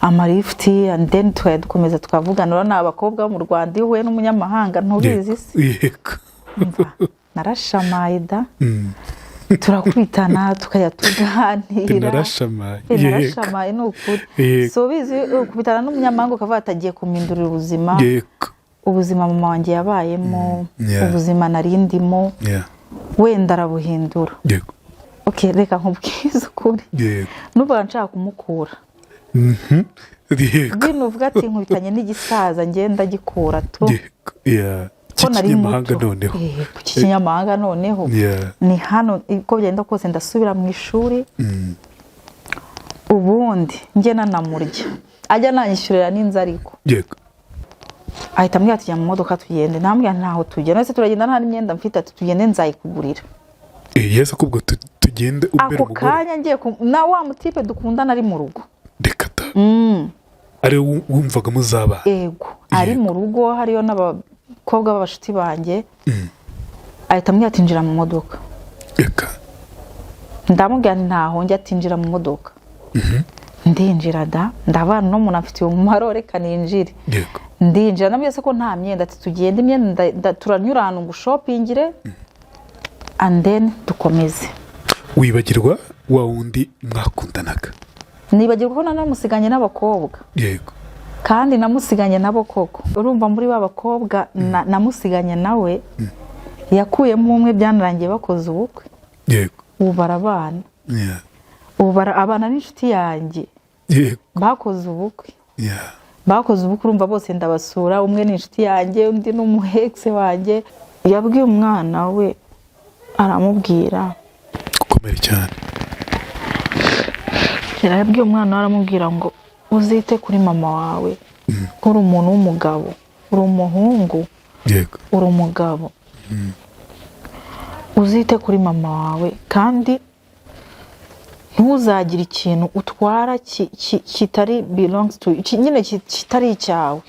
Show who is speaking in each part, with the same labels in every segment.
Speaker 1: amarifti and then dukomeza tukavugana n'abakobwa mu Rwanda iwe n'umunyamahanga ntubizi se
Speaker 2: yego
Speaker 1: narashamaye da turakubitana tukajya tuganira narashamaye n'ukuri so bizi ukubitana n'umunyamahanga ukavuga atagiye kumindurira ubuzima ubuzima mama wanjye yabayemo ubuzima narindimo wenda arabuhindura okay reka nkubwize ukuri nuba nshaka kumukura bino uvuga ati nkubitanye n'igisaza ngenda gikura tu
Speaker 2: kinyamahanga noneho
Speaker 1: kinyamahanga noneho ni hano uko byenda kose ndasubira mu ishuri ubundi nge nanamurya ajya nanyishyurira n'inzu ariko ahita ambwira ati jya mu modoka tugende nambwira ntaho tugenda ese turagenda nta n'imyenda mfite ati tugende nzayikugurira
Speaker 2: yese kubwo tugende ubera
Speaker 1: ako kanya ngiye na wa mutipe dukundana ari mu rugo
Speaker 2: dekata ari wumvaga muzaba
Speaker 1: yego ari mu rugo hariyo n'abakobwa b'abashuti banjye ahita ambwira ati njira mu modoka ndamubwira ntaho njya atinjira mu modoka ndinjira da ndabana no muntu afite umumaro reka ninjire ndinjira namwese ko nta myenda ati tugende imyenda turanyura ahantu ngo shoppingire and then dukomeze
Speaker 2: wibagirwa wa wundi mwakundanaga
Speaker 1: nibagirwa ko namusiganye n'abakobwa
Speaker 2: yego
Speaker 1: kandi namusiganye nabo koko urumva muri babakobwa namusiganye nawe yakuyemo umwe byanarangiye bakoze ubukwe
Speaker 2: yego
Speaker 1: ubarabana abana n'inshuti yanjye bakoze ubukwe bakoze ubukwe urumva bose ndabasura umwe n'inshuti yanjye undi n'umuhexe wanjye yabwiye umwana we aramubwira
Speaker 2: gukomera cyane
Speaker 1: yabwiye umwana we aramubwira ngo uzite kuri mama wawe uri umuntu w'umugabo uri umuhungu uri umugabo uzite kuri mama wawe kandi ntuzagire ikintu utwara kitari belongs to nyine kitari icyawe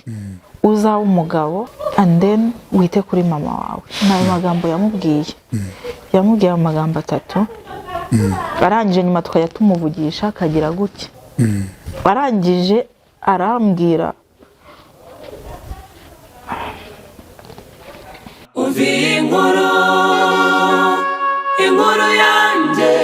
Speaker 1: uzaba umugabo and then wite kuri mama wawe nayo magambo yamubwiye amagambo 3 arangije nyuma tukajya tumuvugisha akagira gutya arangije arambwira
Speaker 3: uvi inkuru yanjye.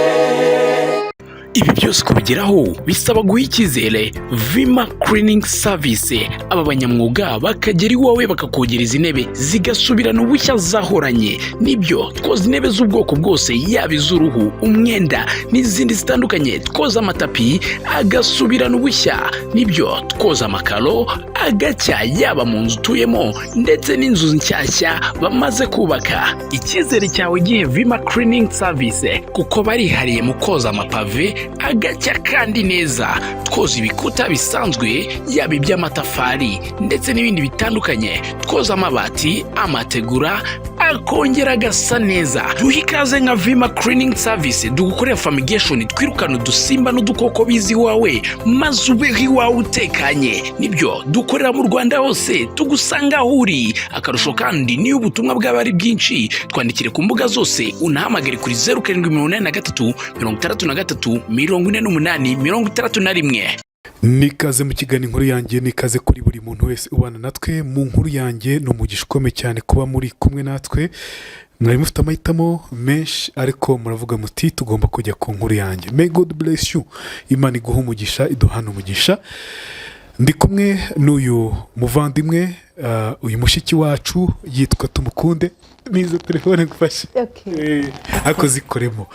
Speaker 3: Ibi byose kubigeraho bisaba guha icyizere Vima Cleaning Service. Aba banyamwuga bakagera iwawe bakakogereza intebe zigasubirana ubushya zahoranye. Nibyo twoza intebe z'ubwoko bwose, yaba iz'uruhu, umwenda n'izindi zitandukanye. Twoza amatapi agasubirana ubushya. Nibyo twoza amakaro agacya, yaba mu nzu utuyemo ndetse n'inzu nshyashya bamaze kubaka. Icyizere cyawe gihe Vima Cleaning Service kuko barihariye mu koza amapave agacya kandi neza. Twoza ibikuta bisanzwe, yaba iby'amatafari ndetse n'ibindi bitandukanye. Twoza amabati, amategura akongera agasa neza. Duha ikaze nka Vima Cleaning Service dugukorera fumigation, twirukana udusimba n'udukoko bizi iwawe maze ubeho iwawe utekanye. Nibyo dukorera mu Rwanda hose, tugusanga aho uri. Akarusho kandi niyo ubutumwa bwaba ari bwinshi, twandikire ku mbuga zose, unahamagare kuri 0783 63 48 61.
Speaker 2: Nikaze mu kiganiro inkuru yanjye, nikaze kuri buri muntu wese ubana natwe mu nkuru yanjye. No mugisha ukomeye cyane kuba muri kumwe natwe. Mwari mufite amahitamo menshi ariko muravuga muti tugomba kujya ku nkuru yanjye. May God bless you. Imana iguhe umugisha, iduhane umugisha. Ndi kumwe n'uyu muvandimwe, uyu mushiki wacu yitwa Tumukunde. Nizo telefone ngufashe. Ako zikoremo.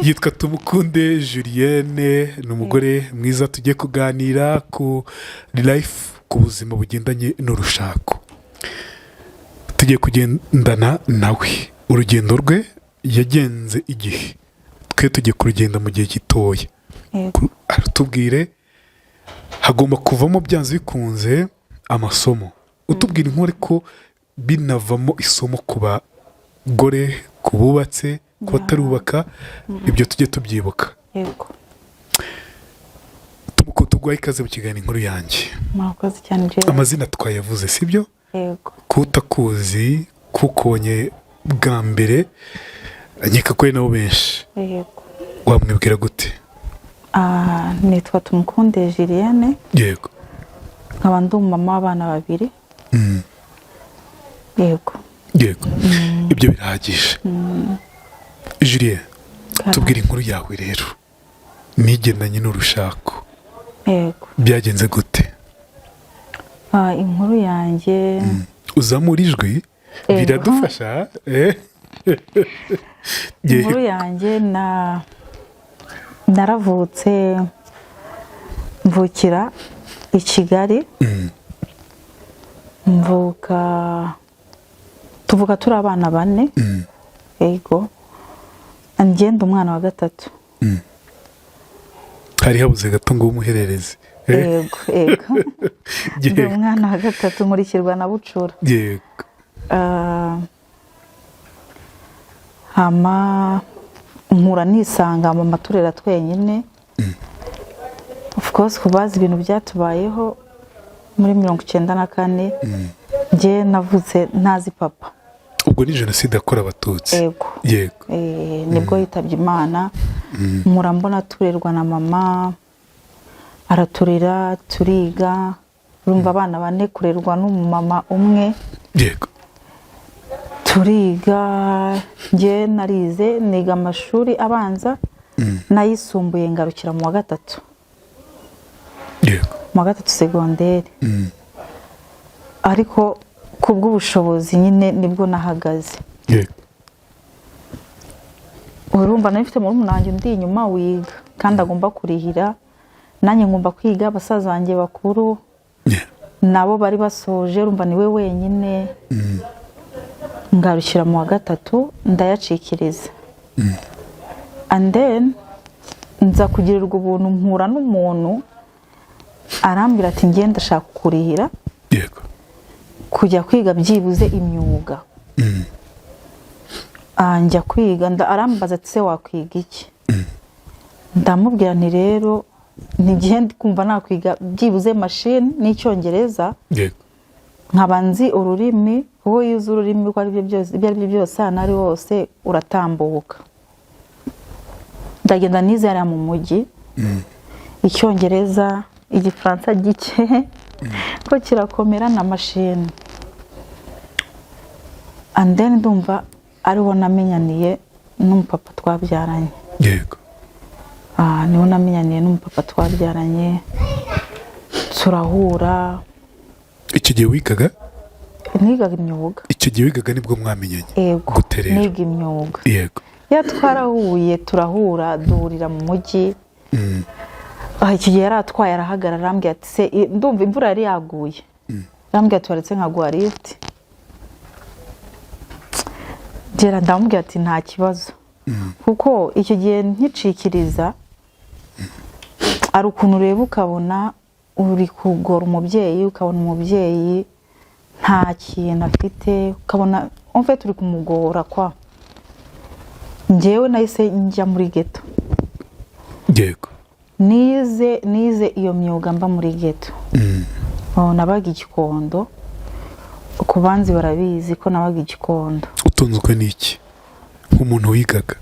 Speaker 2: Yitwa Tumukunde Julienne, n'umugore mwiza. Tugiye kuganira ku life, ku buzima bugendanye n'urushako. Tugiye kugendana nawe urugendo rwe yagenze igihe, twe tugiye kurugenda mu gihe gitoya. Aratubwire hagomba kuvamo byanze bikunze amasomo. Utubwira inkuru ko binavamo isomo ku bagore, ku bubatse, ku batarubaka. Ibyo tujye tubyibuka.
Speaker 1: Yego.
Speaker 2: Tugwaye ikaze mu kiganiro inkuru yanjye.
Speaker 1: Murakoze cyane je.
Speaker 2: Amazina twayavuze sibyo?
Speaker 1: Yego.
Speaker 2: Kutakuzi kukonye bwa mbere nkeka ko nabo benshi.
Speaker 1: Yego.
Speaker 2: Wamwibwira gute?
Speaker 1: nitwa Tumukunde Julienne.
Speaker 2: yego
Speaker 1: Nkaba ndi umumama w'abana 2. Yego.
Speaker 2: yego ibyo birahagije. Julien, tubwire inkuru yawe rero nigendanye n'urushako.
Speaker 1: Yego.
Speaker 2: Byagenze gute?
Speaker 1: Inkuru yanjye
Speaker 2: uzamura ijwi biradufasha.
Speaker 1: Inkuru yanjye naravutse mvukira i Kigali. tuvuka turi abana 4. Yego. Ngenda umwana wa 3.
Speaker 2: hari habuze gato ngo umuherereze.
Speaker 1: Yego. Ndi umwana wa 3 nkurikirwa na bucura.
Speaker 2: Yego.
Speaker 1: Hama nkura nisanga mu maturera twenyine. Of course kubaza ibintu byatubayeho muri 94. Nje navutse ntazi papa.
Speaker 2: Ubwo ni jenoside akora abatutsi.
Speaker 1: Yego. Nibwo yitabye Imana. Nkura mbona turerwa na mama, araturira, turiga. Urumva abana 4 kurerwa n'umumama umwe.
Speaker 2: Yego.
Speaker 1: Turiga, nje narize niga amashuri abanza, nayisumbuye ngarukira mu wa 3.
Speaker 2: Yego.
Speaker 1: Mu wa 3 segonderi. Ariko kubw'ubushobozi nyine nibwo nahagaze.
Speaker 2: Yego.
Speaker 1: Urumva nafite muri umunange ndi inyuma wiga kandi agomba kurihira, nanjye ngomba kwiga. Abasaza banjye bakuru nabo bari basoje, urumva niwe wenyine. Ngarukira mu wa 3 ndayacikiriza. And then nza kugirirwa ubuntu mpura n'umuntu arambwira ati ngenda ndashaka kurihira.
Speaker 2: Yego.
Speaker 1: Kujya kwiga byibuze imyuga. Njya kwiga, arambaza ati se wakwiga iki? Ndamubwira nti rero nigende kumva nakwiga byibuze machine n'icyongereza.
Speaker 2: Yego.
Speaker 1: Nkaba nzi ururimi, wowe yuze ururimi ko ari byo byose anari wose uratambuka. Ndagenda nizera mu mujyi. Icyongereza, Igifaransa gike ko kirakomera na machine. And then ndumva ariho namenyaniye n'umupapa twabyaranye.
Speaker 2: Yego.
Speaker 1: Niho namenyaniye n'umupapa twabyaranye, turahura.
Speaker 2: Icyo gihe wigaga?
Speaker 1: Nigaga imyuga.
Speaker 2: Icyo gihe wigaga nibwo mwamenyanye?
Speaker 1: Yego. Niga imyuga.
Speaker 2: Yego.
Speaker 1: Twarahuye turahura, duhurira mu mujyi. Icyo gihe yaratwaye arahagarara arambwira ati se ndumva imvura yari yaguye. Arambwira ati waretse nkaguha lift. Gera ndamubwira ati nta kibazo. Kuko icyo gihe nkicikiriza ari ukuntu ureba ukabona uri kugora umubyeyi, ukabona umubyeyi nta kintu afite, ukabona umve turi kumugora kwa. Njyewe nahise njya muri ghetto.
Speaker 2: Yego.
Speaker 1: Nize iyo myuga mba muri ghetto. Nabaga Igikondo. Ku banzi barabizi ko nabaga Igikondo.
Speaker 2: Utunzwe n'iki nk'umuntu wigaga?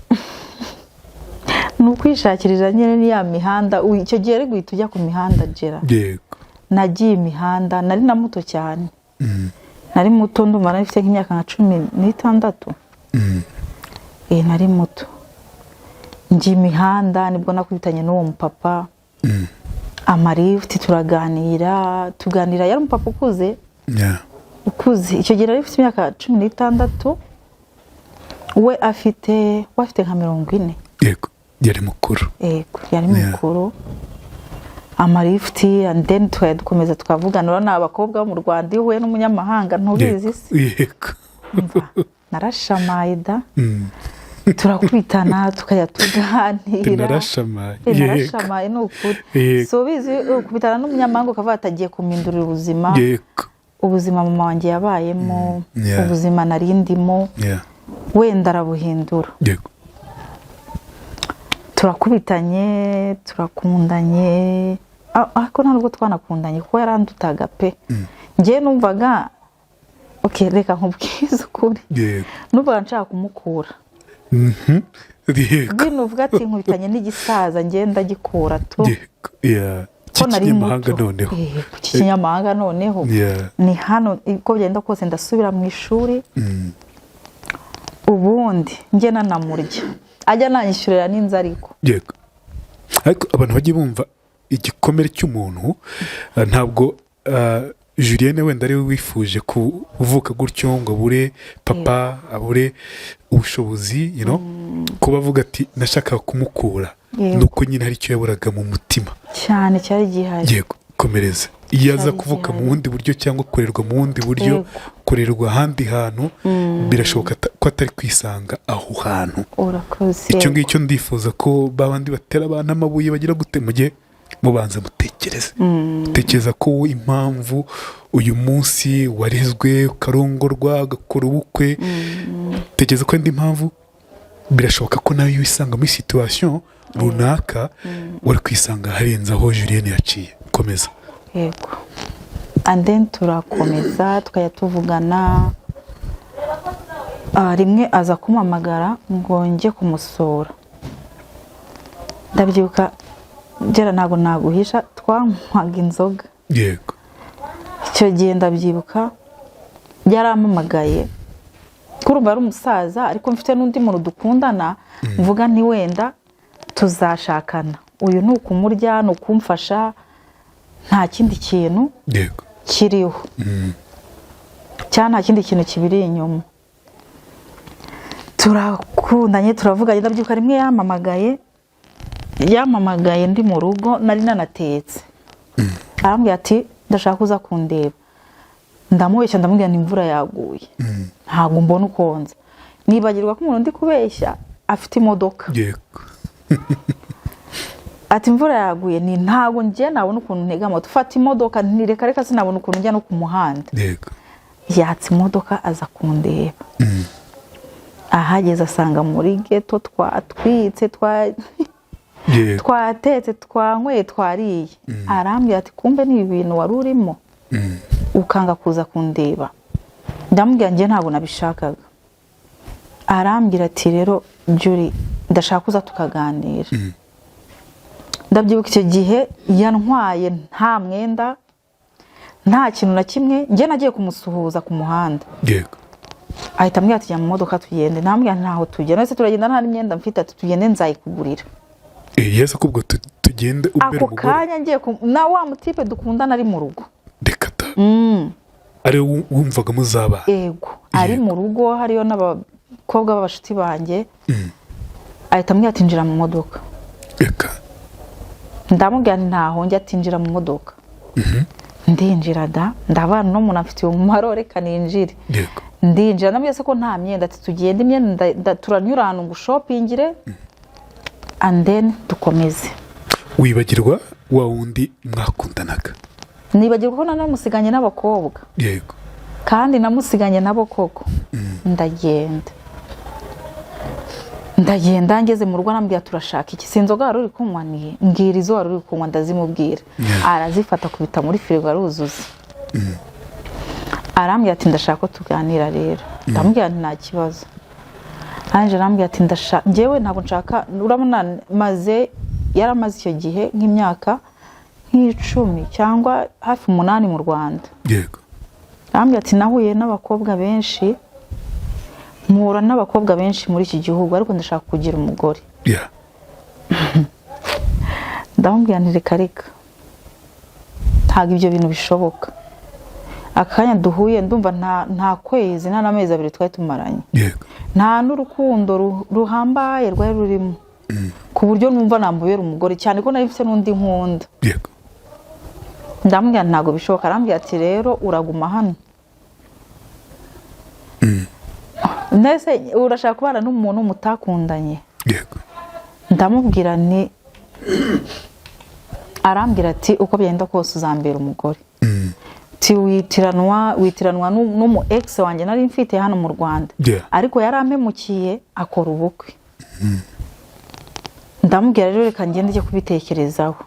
Speaker 1: Nukwishakirira nyene ni ya mihanda. Icyo gihe ari guhita ujya ku mihanda Gera.
Speaker 2: Yego.
Speaker 1: Nagiye imihanda, nari na muto cyane. Nari muto, ndumva nafite nk'imyaka nka 16. Nari muto. Ngiye imihanda nibwo nakubitanye n'uwo mupapa. Amarift tuganira yari umupapa ukuze. Ukuze. Icyo gihe nari mfite imyaka 16. We afite nka 40.
Speaker 2: Yego. Yari mukuru.
Speaker 1: Yego, yari mukuru. Amarifti, and then dukomeza tukavugana. Urabona abakobwa bo mu Rwanda iwe n'umunyamahanga ntubizi se?
Speaker 2: Yego.
Speaker 1: Narashamaye da. Turakubitana tukajya tuganira.
Speaker 2: Narashamaye
Speaker 1: n'ukuri. So bizi kubitana n'umunyamahanga ukavuga atagiye kumindurira ubuzima.
Speaker 2: Yego.
Speaker 1: Ubuzima mama wanjye yabayemo, ubuzima narindimo. Wenda arabuhindura.
Speaker 2: Yego.
Speaker 1: Turakubitanye, turakundanye. Ariko ntabwo twanakundanye kuko yarandutaga pe. Ngiye numvaga reka nkubwize ukuri. Numvaga nshaka kumukura.
Speaker 2: Yego.
Speaker 1: bino uvuga ati nkubitanye n'igisaza ngenda gikura tu
Speaker 2: Yego. Yeah.
Speaker 1: ko nari
Speaker 2: Cy'ikinyamahanga
Speaker 1: muto.
Speaker 2: noneho.
Speaker 1: Cy'ikinyamahanga noneho
Speaker 2: Yeah.
Speaker 1: ni hano uko byenda kose ndasubira mu ishuri ubundi njye nanamurya ajya nanyishyurira n'inzu
Speaker 2: Yego. Ariko abantu bagiye bumva igikomere cy'umuntu ntabwo Julienne wenda ari we wifuje kuvuka gutyo ngo abure papa abure ubushobozi kuba avuga ati nashakaga kumukura nuko nyine hari icyo yaburaga mu mutima
Speaker 1: cyane cyari gihari.
Speaker 2: Yego, komereza. Iyo aza kuvuka mu bundi buryo cyangwa korerwa mu bundi buryo, korerwa ahandi hantu, birashoboka ko atari kwisanga aho hantu.
Speaker 1: Urakoze.
Speaker 2: Icyo ngicyo ndifuza ko babandi batera abantu amabuye bagira gute mujye mubanza mutekereze. Tekereza ko impamvu uyu munsi warezwe ukarongorwa ugakora ubukwe, tekereza ko indi mpamvu birashoboka ko nawe wisanga muri situation runaka wari kwisanga harenze aho Julienne yaciye. Komeza.
Speaker 1: Yego. And then turakomeza tukajya tuvugana, rimwe aza kumamagara ngo njye kumusura. Ndabyibuka gera ntago naguhisha twanywaga inzoga.
Speaker 2: Yego.
Speaker 1: Icyo gihe ndabyibuka yarampamagaye kurumva ari umusaza ariko mfite n'undi muntu dukundana, mvuga nti wenda tuzashakana, uyu ni ukumurya ni ukumfasha nta kindi kintu kiriho cyane, nta kindi kintu kibiri inyuma. Turakundanye turavuganye, ndabyuka rimwe yamamagaye ndi mu rugo nari nanatetse, arambwira ati ndashaka kuza kundeba. Ndamubeshya ndamubwira ni imvura yaguye ntago mbona ukonza, nibagirwa ko umuntu ndi kubeshya afite imodoka.
Speaker 2: Yego.
Speaker 1: Ati imvura yaguye ni ntago njye nabona ukuntu ntega moto, ufata imodoka ntireka reka sinabona ukuntu njya no ku muhanda.
Speaker 2: Yego.
Speaker 1: Yatse imodoka aza kundeba. Ahageze asanga muri ghetto twatwitse twatetse twanyweye twariye. Arambwira ati kumbe ni ibintu wari urimo ukanga kuza kundeba. Ndamubwira njye ntabwo nabishakaga. Arambwira ati rero Julie ndashaka kuza tukaganira. Ndabyibuka icyo gihe yantwaye nta mwenda nta kintu na kimwe, njye nagiye kumusuhuza ku muhanda.
Speaker 2: Yego.
Speaker 1: Ahita ambwira ati jya mu modoka tugende. Ndambwira ntaho tugenda, nese turagenda nta n'imyenda mfite, ati tugende nzayikugurira.
Speaker 2: Yesa kubwo tugende ubera
Speaker 1: umugore. Ako kanya ngiye na wa mutipe dukundana ari mu rugo.
Speaker 2: Dekata. Ari wumvaga muzaba.
Speaker 1: Yego. Ari mu rugo hariyo n'abakobwa b'abashuti banjye. Ahita ambwira ati njira mu modoka.
Speaker 2: Eka.
Speaker 1: Ndamubwira ntaho njya atinjira mu modoka. Ndinjira ndabana no muntu afite umumaro reka ninjire.
Speaker 2: Yego.
Speaker 1: Ndinjira namwese ko nta myenda, ati tugende imyenda turanyura ahantu ngo shoppingire and then dukomeze.
Speaker 2: Wibagirwa wa wundi mwakundanaga?
Speaker 1: Nibagirwa ko nanamusiganye n'abakobwa.
Speaker 2: Yego.
Speaker 1: Kandi namusiganye nabo koko. Ndagenda ngeze mu rugo arambwira turashaka iki, sinzoga wari uri kunywa ni mbwira izo wari uri kunywa ndazimubwira. Arazifata kubita muri firigo aruzuza. Arambwira ati ndashaka ko tuganira rero. Ndamubwira nta kibazo. Anje arambwira ati ndashaka njyewe ntabwo nshaka, urabona yaramaze icyo gihe nk'imyaka nk'icumi cyangwa hafi 8 mu Rwanda.
Speaker 2: Yego.
Speaker 1: Arambwira ati nahuye n'abakobwa benshi, mpura n'abakobwa benshi muri iki gihugu ariko ndashaka kugira umugore.
Speaker 2: Yeah.
Speaker 1: Ndamubwira nti reka ntabwo ibyo bintu bishoboka. Akanya duhuye ndumva nta kwezi nta n'amezi 2 twari tumaranye.
Speaker 2: Yego.
Speaker 1: Nta n'urukundo ruhambaye rwari rurimo. Ku buryo numva nambubera umugore cyane ko nari mfite n'undi nkunda.
Speaker 2: Yego.
Speaker 1: Ndamubwira ntago bishoboka. Arambwira ati rero uraguma hano. Nese urashaka kubana n'umuntu mutakundanye.
Speaker 2: Yego.
Speaker 1: Ndamubwira ni arambwira ati uko byenda kose uzambera umugore. Ti witiranwa n'umu ex wanjye nari mfite hano mu Rwanda. Ariko yarampemukiye akora ubukwe. Ndamubwira rero reka ngende njye kubitekerezaho.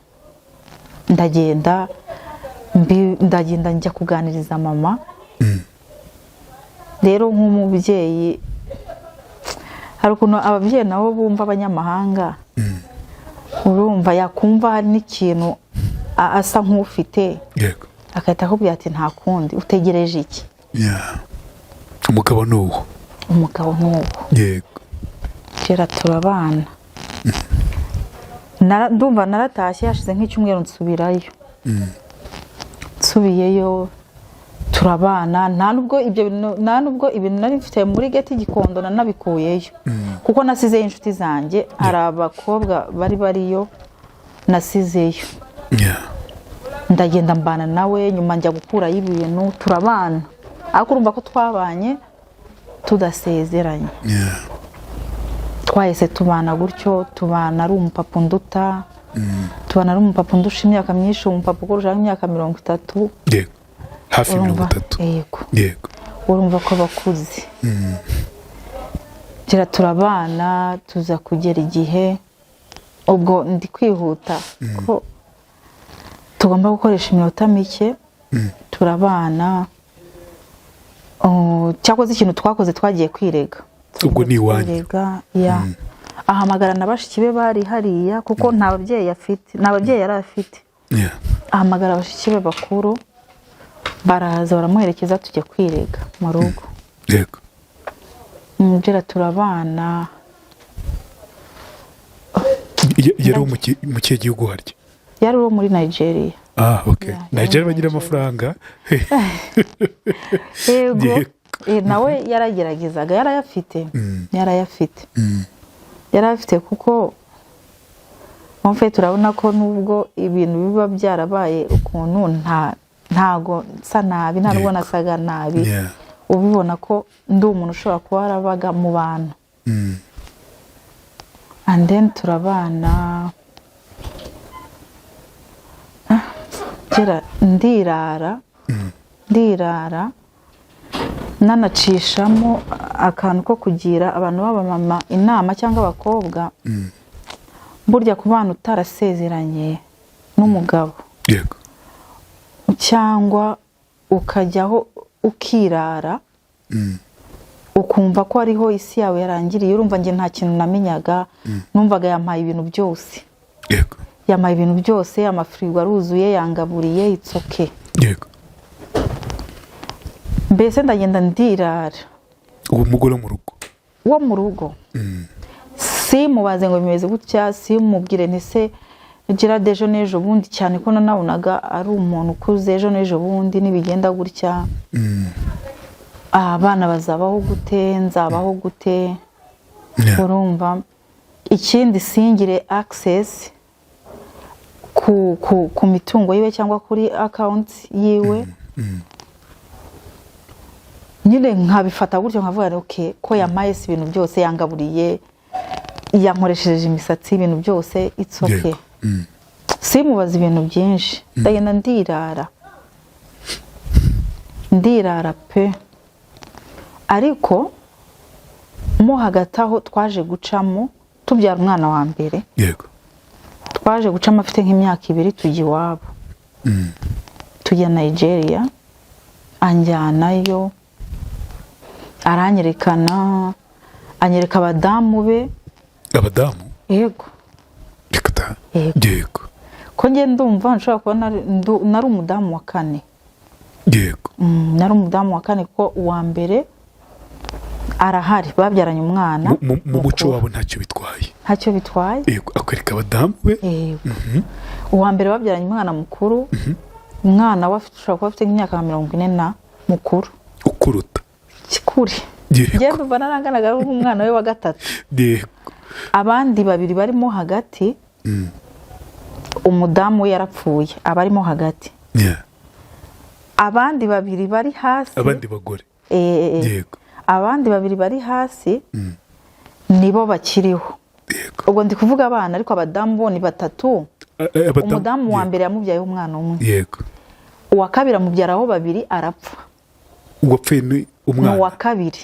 Speaker 1: Ndagenda njya kuganiriza mama. Rero nk'umubyeyi hari hari ukuntu ababyeyi nabo bumva abanyamahanga urumva yakumva hari n'ikintu asa nk'ufite
Speaker 2: yego
Speaker 1: agahita akubwira ati nta kundi utegereje iki.
Speaker 2: umugabo n'uwo
Speaker 1: yego kera turabana ndumva naratashye hashize nk'icyumweru nsubirayo nsubiyeyo turabana nta nubwo ibintu nari mfite muri Geti Gikondo nanabikuyeyo kuko nasizeyo inshuti zanjye hari abakobwa bariyo nasizeyo ndagenda mbana nawe nyuma njya gukurayo ibintu turabana ariko urumva ko twabanye tudasezeranye twahise tubana gutyo tubana ari umupapa unduta tubana ari umupapa undusha imyaka myinshi umupapa ukurusha imyaka 30
Speaker 2: yego hafi 30
Speaker 1: yego urumva ko bakuze kera turabana tuza kugera igihe ubwo ndi kwihuta ko tugomba gukoresha iminota mike turabana cyakoze ikintu twakoze twagiye kwirega
Speaker 2: ubwo ni iwanyu
Speaker 1: ahamagara na bashiki be bari hariya kuko nta babyeyi yari afite ahamagara bashiki be bakuru baraza baramuherekeza tujya kwirega mu rugo
Speaker 2: yego
Speaker 1: mugera turabana
Speaker 2: yari mu kihe gihugu harya
Speaker 1: yari uwo muri Nigeria
Speaker 2: okay Nigeria bagira amafaranga
Speaker 1: yego nawe yarageragezaga yarayafite kuko mfe turabona ko nubwo ibintu biba byarabaye ukuntu ntago nsa nabi ntabwo nasaga nabi ubibona ko ndi umuntu ushobora kuba warabaga mu bantu and then turabana ndirara nanacishamo akantu ko kugira abantu b'abamama inama cyangwa abakobwa burya ku bana utarasezeranye n'umugabo
Speaker 2: yego
Speaker 1: cyangwa ukajyaho ukirara ukumva ko ariho isi yawe yarangiriye urumva nge nta kintu namenyaga numvaga yampaye ibintu byose
Speaker 2: yego
Speaker 1: yamaye ibintu byose amafirigo aruzuye yangaburiye itsoke
Speaker 2: yego
Speaker 1: mbese ndagenda ndirara
Speaker 2: uwo mugore
Speaker 1: wo mu rugo si mubaze ngo bimeze gutya si mubwire ntese gira dejo nejo bundi cyane ko nabonaga ari umuntu ukuze ejo nejo bundi nibigenda gutya abana bazabaho gute nzabaho gute urumva ikindi singire access ku mitungo yiwe cyangwa kuri account yiwe nyine nkabifata gutyo nkavuga okay ko yamaye ibintu byose yangaburiye yankoresheje imisatsi ibintu byose it's okay simubaza ibintu byinshi ndagenda ndirara pe ariko mo hagati aho twaje gucamo tubyara umwana wa mbere
Speaker 2: yego
Speaker 1: twaje gucamo afite nk'imyaka 2 tujya iwabo tujya Nigeria anjyanayo aranyerekana anyereka abadamu be yego
Speaker 2: yego
Speaker 1: ko nge ndumva nshobora kuba nari umudamu wa 4
Speaker 2: yego
Speaker 1: nari umudamu wa 4 ko uwa mbere arahari babyaranye umwana
Speaker 2: mu muco wabo ntacyo bitwaye yego akwereka abadamu be
Speaker 1: uwa mbere babyaranye umwana mukuru umwana ushobora kuba afite nk'imyaka 40 na mukuru
Speaker 2: ukuruta
Speaker 1: kikuri ngiye mva naranganaga umwana we wa 3
Speaker 2: yego
Speaker 1: abandi babiri barimo hagati umudamu we yarapfuye abarimo hagati abandi babiri bari hasi
Speaker 2: abandi bagore yego
Speaker 1: abandi babiri bari hasi nibo bakiriho ubwo ndi kuvuga abana ariko abadamu bo ni 3 umudamu wa mbere yamubyaye umwana umwe
Speaker 2: yego
Speaker 1: uwa kabiri amubyaraho 2 arapfa
Speaker 2: uwapfuye ni umwana
Speaker 1: uwa kabiri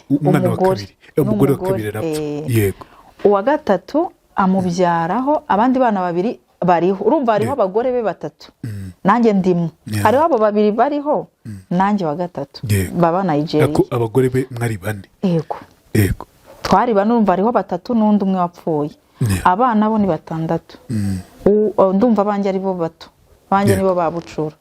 Speaker 2: umugore wa kabiri arapfa yego
Speaker 1: uwa gatatu amubyaraho abandi bana 2 bariho urumva hariho abagore be 3 nanjye ndimo hariho abo 2 bariho nanjye wa 3 baba Nigeria
Speaker 2: ako abagore be mwari 4
Speaker 1: yego twari banumva ariho 3 n'undi umwe wapfuye. Abana bo ni 6. Ndumva abanje ari bo bato, abanje nibo babucura.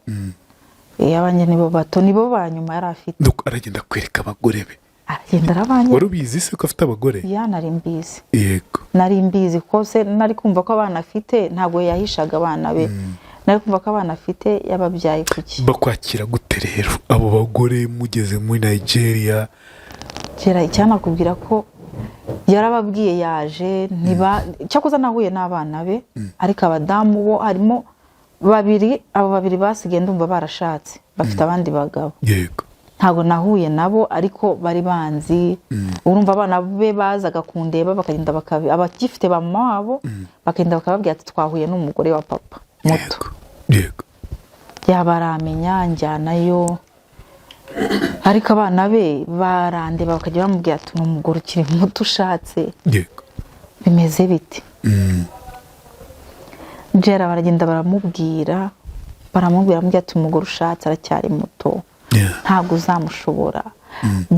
Speaker 1: Abanje nibo bato, nibo banyuma yari afite.
Speaker 2: Nuko aragenda kwereka abagore be.
Speaker 1: Aragenda arabanye.
Speaker 2: Wari ubizi se ko afite abagore?
Speaker 1: Ya nari mbizi.
Speaker 2: Yego.
Speaker 1: Nari mbizi ko se nari kumva ko abana afite ntago yahishaga abana be. Nari kumva ko abana afite yababyaye kuki.
Speaker 2: Bakwakira gute rero abo bagore mugeze muri Nigeria?
Speaker 1: Kera cyana kubwira ko yarababwiye yaje cyakoza nahuye n'abana be ariko abadamu bo harimo 2, abo 2 basigaye ndumva barashatse bafite abandi bagabo.
Speaker 2: Yego.
Speaker 1: Ntago nahuye nabo ariko bari banzi. Urumva abana be bazaga kundeba bakagenda abagifite ba mama wabo bakagenda bakababwira ati twahuye n'umugore wa papa muto.
Speaker 2: Yego.
Speaker 1: Yabaramenya njyanayo ariko abana be barande bakajya bamubwira ati n'umugore ukiri muto ushatse.
Speaker 2: Yego.
Speaker 1: Bimeze biti. Jera baragenda baramubwira ati umugore ushatse aracyari muto. Ntabwo uzamushobora.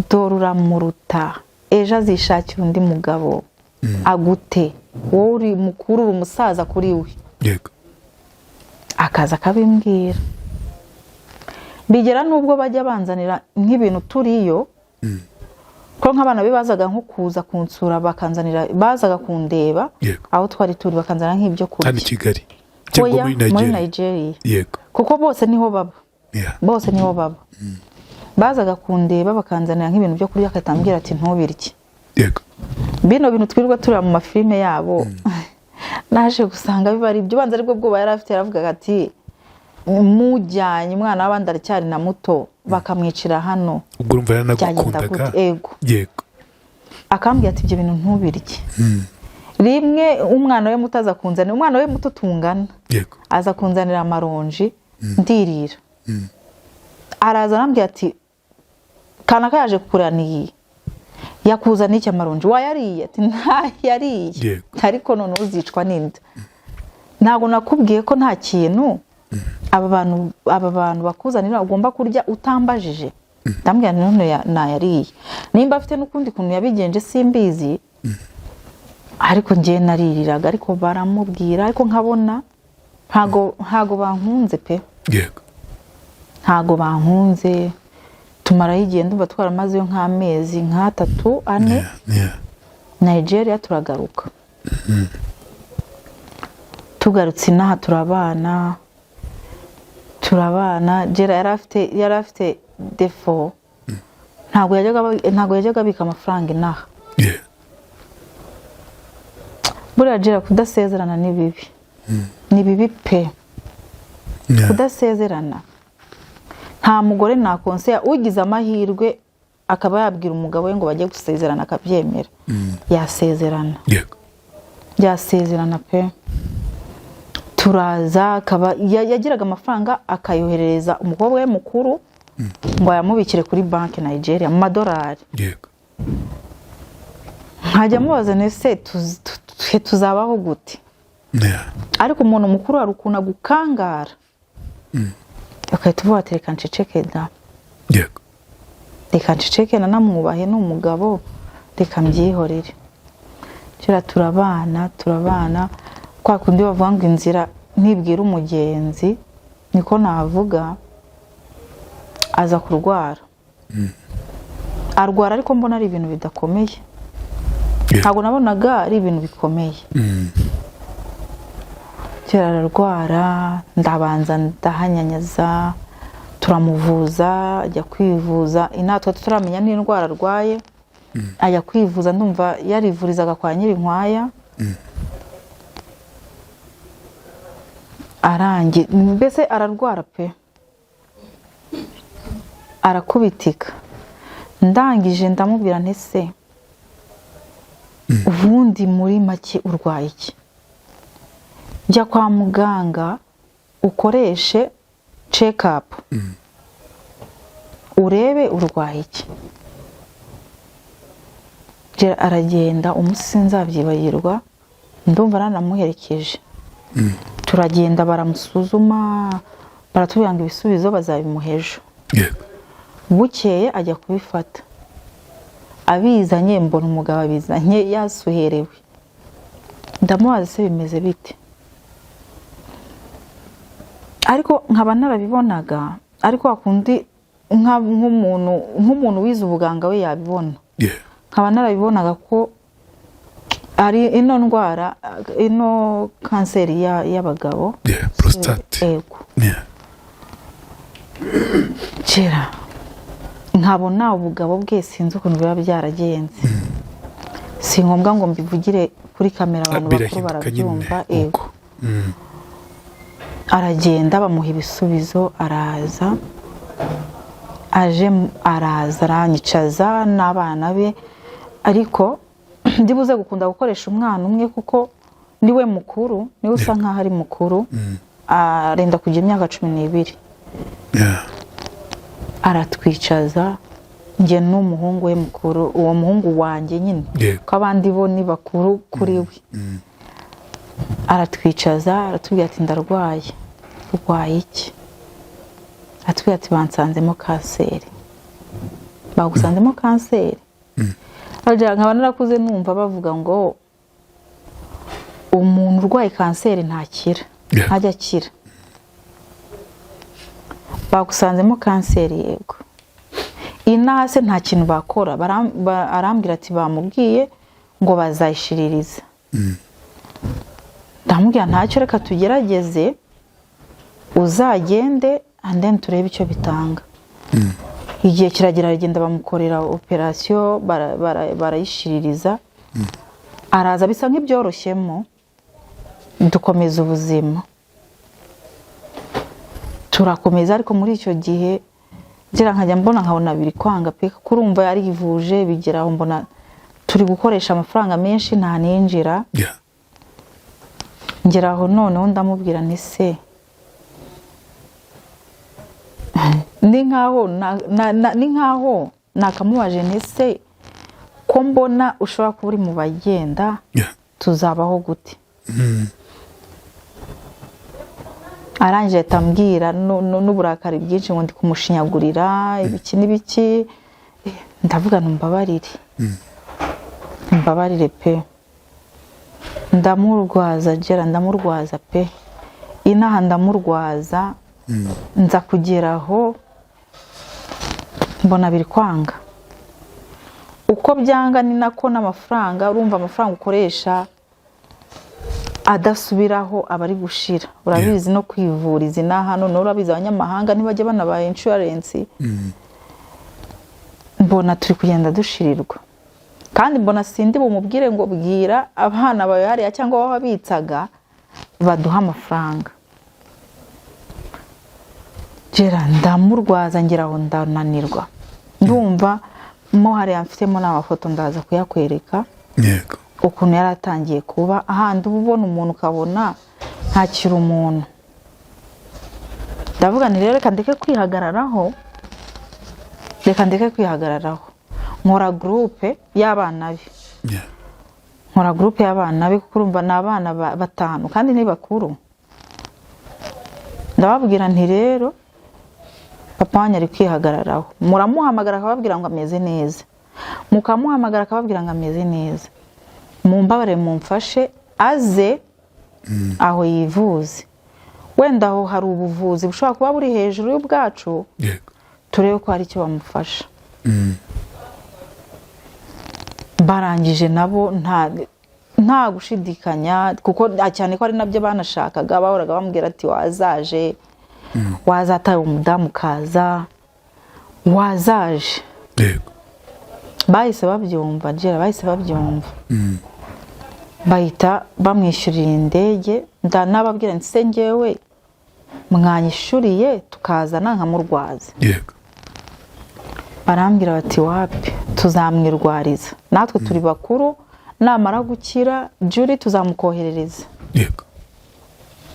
Speaker 1: Dore uramuruta. Ejo azishakira undi mugabo. Agute. Wowe uri mukuru uri umusaza kuri we.
Speaker 2: Yego.
Speaker 1: Akaza kabimbwira. Bigera nubwo bajya banzanira nk'ibintu turiyo. Ko nk'abana be bazaga nko kuza kunsura bakanzanira bazaga kundeba. Aho twari turi bakanzana nk'ibyo kurya.
Speaker 2: Hano Kigali. Cyangwa
Speaker 1: muri Nigeria.
Speaker 2: Yego.
Speaker 1: Kuko bose niho baba. Bose niho baba. Bazaga kundeba bakanzanira nk'ibintu byo kurya akatambwira ati ntubirye.
Speaker 2: Yego.
Speaker 1: Bino bintu twirirwa turi mu mafilme yabo. Naje gusanga bibari ibyo banza aribwo bwo yari afite aravuga ati mujyanye umwana w'abandi aracyari na muto bakamwicira hano.
Speaker 2: Ubwo urumva yaranagukundaga. Yego.
Speaker 1: Akambwira ati ibyo bintu ntubirye. Rimwe umwana we mutaza kunzanira umwana we muto tungana.
Speaker 2: Yego.
Speaker 1: Aza kunzanira amaronji ndirira. Araza arambwira ati kanaka yaje kukuraniye yakuzana iki amaronji wayariye ati nta yariye ariko none uzicwa n'inda. Ntago nakubwiye ko nta kintu aba bantu bakuzanira ugomba kurya utambajije. Ndambwira none nayariye nimba afite n'ukundi kuntu yabigenje simbizi ariko ngiye naririraga ariko baramubwira ariko nkabona ntago bankunze pe.
Speaker 2: Yego.
Speaker 1: Ntago bankunze tumara igihe ndumva twaramaze yo nk'amezi 3 4. Nigeria turagaruka. Tugarutse inaha turabana Jera yari afite defo. Ntago yajyaga bika amafaranga inaha. Buriya Jera kudasezerana ni bibi. Ni bibi pe. Kudasezerana. Nta mugore nta konseya ugize amahirwe akaba yabwira umugabo we ngo bajye gusezerana akabyemera. Yasezerana.
Speaker 2: Yego.
Speaker 1: Yasezerana pe. Turaza akaba yagiraga amafaranga akayohereza umukobwa we mukuru ngo yamubikire kuri banki Nigeria mu madolari.
Speaker 2: Yego.
Speaker 1: Nkajya mubaza nese tuzabaho gute? Ariko umuntu mukuru arukuna gukangara. Ukahita uvuga ati reka nceceke da.
Speaker 2: Yego.
Speaker 1: Reka nceceke namwubahe n'umugabo reka mbyihorere. Kera turabana kwa kundi bavuga ngo inzira ntibwira umugenzi niko navuga aza kurwara. Arwara ariko mbona ari ibintu bidakomeye. Ntabwo nabonaga ari ibintu bikomeye. Kera ararwara ndabanza ndahanyanyaza turamuvuza ajya kwivuza inatwe tutaramenya n'indwara arwaye. Ajya kwivuza ndumva yarivurizaga kwa Nyirinkwaya. Arangi mbese ararwara pe. Arakubitika. Ndangije ndamubwira ntese ubundi muri make urwaye iki? Jya kwa muganga ukoreshe check up. Urebe urwaye iki. Jera aragenda umusi nzabyibagirwa ndumva nanamuherekeje. Turagenda baramusuzuma baratubwira ngo ibisubizo bazabimuhejo.
Speaker 2: Yego.
Speaker 1: Bukeye ajya kubifata. abizanye mbona umugabo abizanye yasuherewe, ndamubaza se bimeze bite, ariko nkaba narabibonaga, ariko akundi nk'umuntu wize ubuganga we yabibona. Nkaba narabibonaga ko ari ino ndwara, ino kanseri y'abagabo,
Speaker 2: prostate.
Speaker 1: Yego. Kera nkabona ubugabo bwe sinzi ukuntu biba byaragenze. Si ngombwa ngo mbivugire kuri kamera, abantu bakuru barabyumva. Yego. Aragenda bamuha ibisubizo, araza aranyicaza n'abana be, ariko ndibuze gukunda gukoresha umwana umwe kuko niwe mukuru, niwe usa nkaho ari mukuru, arenda kugira imyaka 12. Aratwicaza njye n'umuhungu we mukuru, uwo muhungu wanjye nyine ko abandi bo ni bakuru kuri we. Aratwicaza aratubwira ati ndarwaye. Urwaye iki? Atubwira ati bansanzemo kanseri. Bagusanzemo kanseri? Nkaba narakuze numva bavuga ngo umuntu urwaye kanseri ntakira, ntajya akira. Bagusanzemo kanseri, yego. Inase nta kintu bakora, arambwira ati bamubwiye ngo bazayishiririza. Ndamubwira ntacyo, reka tugerageze, uzagende and then turebe icyo bitanga. Igihe kiragera agenda bamukorera operation, barayishiririza. Araza bisa nk'ibyoroshyemo, dukomeza ubuzima. Turakomeza, ariko muri icyo gihe ngira nkajya mbona nkabona biri kwanga pe, kurumva yari yivuje, bigeraho mbona turi gukoresha amafaranga menshi nta ninjira. Ngeraho noneho ndamubwira nti se ni nkaho nakamubaje nti se ko mbona ushobora kuba uri mu bagenda, tuzabaho gute? Arangije atambwira n'uburakari bwinshi ngo ndi kumushinyagurira ibiki n'ibiki. Ndavuga numbabarire, mbabarire pe, ndamurwaza Gera, ndamurwaza pe, inaha ndamurwaza. Nza kugeraho mbona biri kwanga, uko byanga ni nako n'amafaranga, urumva amafaranga ukoresha adasubiraho abari gushira. Urabizi no kwivuriza inaha none urabizi abanyamahanga ntibajya banabaye insurance. Mbona turi kugenda dushirirwa, kandi mbona sindi bumubwire ngo bwira abana bawe hariya cyangwa aho babitsaga baduha amafaranga. Gera ndamurwaza, ngeraho ndananirwa, ndumva mo hariya mfitemo n'amafoto ndaza kuyakwereka.
Speaker 2: Yego.
Speaker 1: Ukuntu yaratangiye kuba ahandi ubona umuntu ukabona ntakira umuntu. Ndavuga nti rero ndeke kwihagararaho, nkora groupe y'abana be. Nkora groupe y'abana be kuko urumva n'abana 5 kandi ni bakuru. Ndababwira nti rero papa wanyu ari kwihagararaho, muramuhamagara akababwira ngo ameze neza, mukamuhamagara akababwira ngo ameze neza, mumbabare mumfashe aze aho yivuze. Wenda aho hari ubuvuzi bushobora kuba buri hejuru y'ubwacu, turebe ko hari icyo bamufasha. Barangije nabo nta gushidikanya, kuko cyane ko ari nabyo banashakaga. Bahoraga bambwira ati wazaje, wazataye umudamu kaza, wazaje. Bahise babyumva Gera, bahise babyumva. Bahita bamwishyurira indege. Ndanababwira nti se ngewe mwanyishuriye tukazana nkamurwaza. Barambwira bati wapi, tuzamwirwariza, natwe turi bakuru, namara gukira Juri tuzamukoherereza.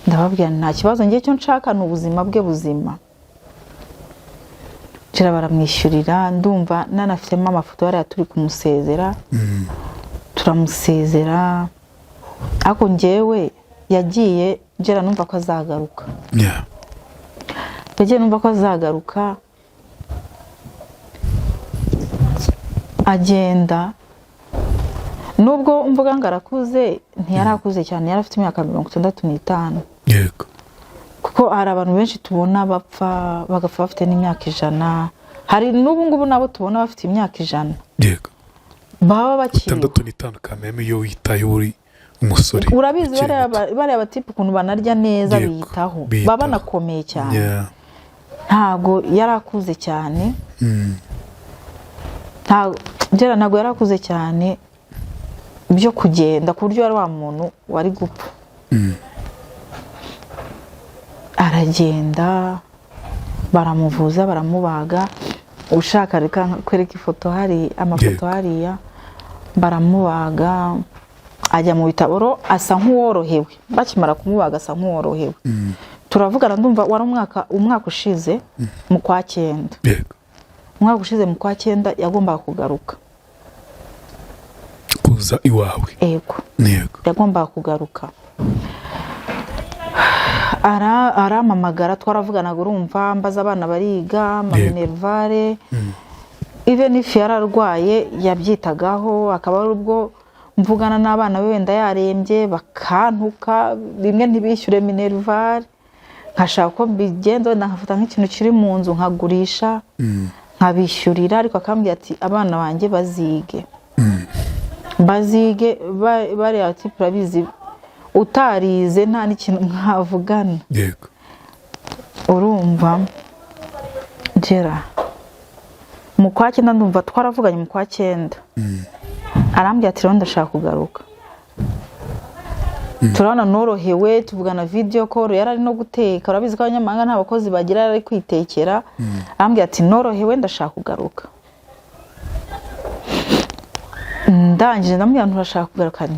Speaker 1: Ndababwira nta kibazo, ngiye cyo nshaka n'ubuzima bwe buzima. Gera baramwishyurira, ndumva nanafitemo amafoto yari turi kumusezera. Turamusezera, ako ngewe yagiye Gera numva ko azagaruka. Yagiye numva ko azagaruka, agenda nubwo mvuga ngo arakuze ntiyarakuze cyane, yari afite imyaka 65.
Speaker 2: yego
Speaker 1: kuko hari abantu benshi tubona bapfa bagapfa bafite n'imyaka 100, hari n'ubu ngubu nabo tubona bafite imyaka 100
Speaker 2: yego
Speaker 1: baba bakiri
Speaker 2: 65 kameme iyo witaye uri umusore.
Speaker 1: urabizi bari abatipe ukuntu banarya neza biyitaho baba banakomeye cyane. ntago yarakuze cyane, ntago yarakuze cyane byo kugenda ku buryo ari wa muntu wari gupfa. aragenda baramuvuza baramubaga, ushaka reka kwereka ifoto, hari amafoto hariya, baramubaga ajya mu bitaboro asa nk'uworohewe, bakimara kumubaga asa nk'uworohewe. turavugana ndumva wari umwaka ushize mu kwa 9.
Speaker 2: yego
Speaker 1: umwaka ushize mu kwa 9 yagombaga kugaruka
Speaker 2: kuza iwawe.
Speaker 1: yego yagombaga kugaruka. aramamagara twaravuganaga, urumva mbaza abana bariga Minervare, even if yararwaye yabyitagaho, akaba ari ubwo mvugana n'abana be wenda yarembye bakantuka bimwe ntibishyure Minervare, nkashaka ko bigenda wenda nkafata nk'ikintu kiri mu nzu nkagurisha nkabishyurira, ariko akambwira ati abana banjye bazige bari ati prabizi utarize nta n'ikintu nkavugana.
Speaker 2: yego
Speaker 1: urumva Gera mu kwa 9 ndumva twaravuganye mu kwa 9. arambwira ati rero ndashaka kugaruka. turabona norohewe, tuvugana video call, yarari no guteka, urabizi ko abanyamahanga nta bakozi bagira, ari kwitekera. arambwira ati norohewe ndashaka kugaruka. ndangije ndamubwira nturashaka kugaruka,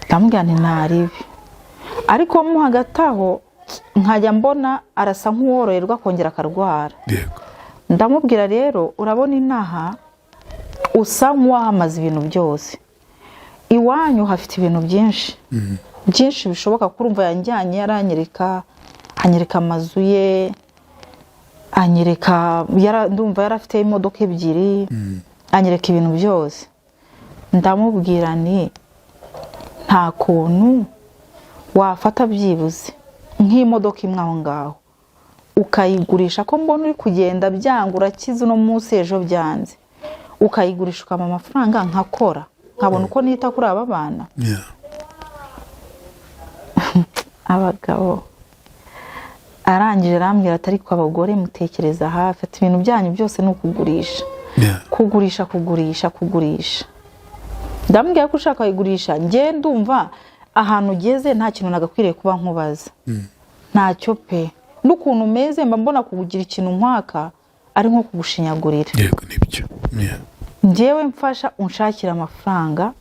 Speaker 1: ndamubwira ntaribi, ariko mu hagati aho nkajya mbona arasa nk'uworoherwa kongera akarwara.
Speaker 2: yego
Speaker 1: ndamubwira rero urabona inaha usa nk'uwahamaze ibintu byose, iwanyu hafite ibintu byinshi bishoboka. kurumva yanjyanye yaranyereka amazu ye, anyereka ndumva yarafite imodoka 2, anyereka ibintu byose. ndamubwira nta kuntu wafata byibuze nk'imodoka imwe aho ngaho ukayigurisha, ko mbona uri kugenda byanga urakize no munsi ejo byanze, ukayigurisha ukama amafaranga nkakora nkabona uko nita kuri aba bana. abagabo arangije arambwira ati ariko abagore mutekereza hafi, ati ibintu byanyu byose ni ukugurisha. kugurisha. ndambwira ko ushaka kuyigurisha, nge ndumva ahantu ugeze nta kintu nagakwiriye kuba nkubaza. ntacyo pe, n'ukuntu umeze mba mbona kugugira ikintu nkwaka ari nko kugushinyagurira.
Speaker 2: yego nibyo.
Speaker 1: njyewe mfasha unshakira amafaranga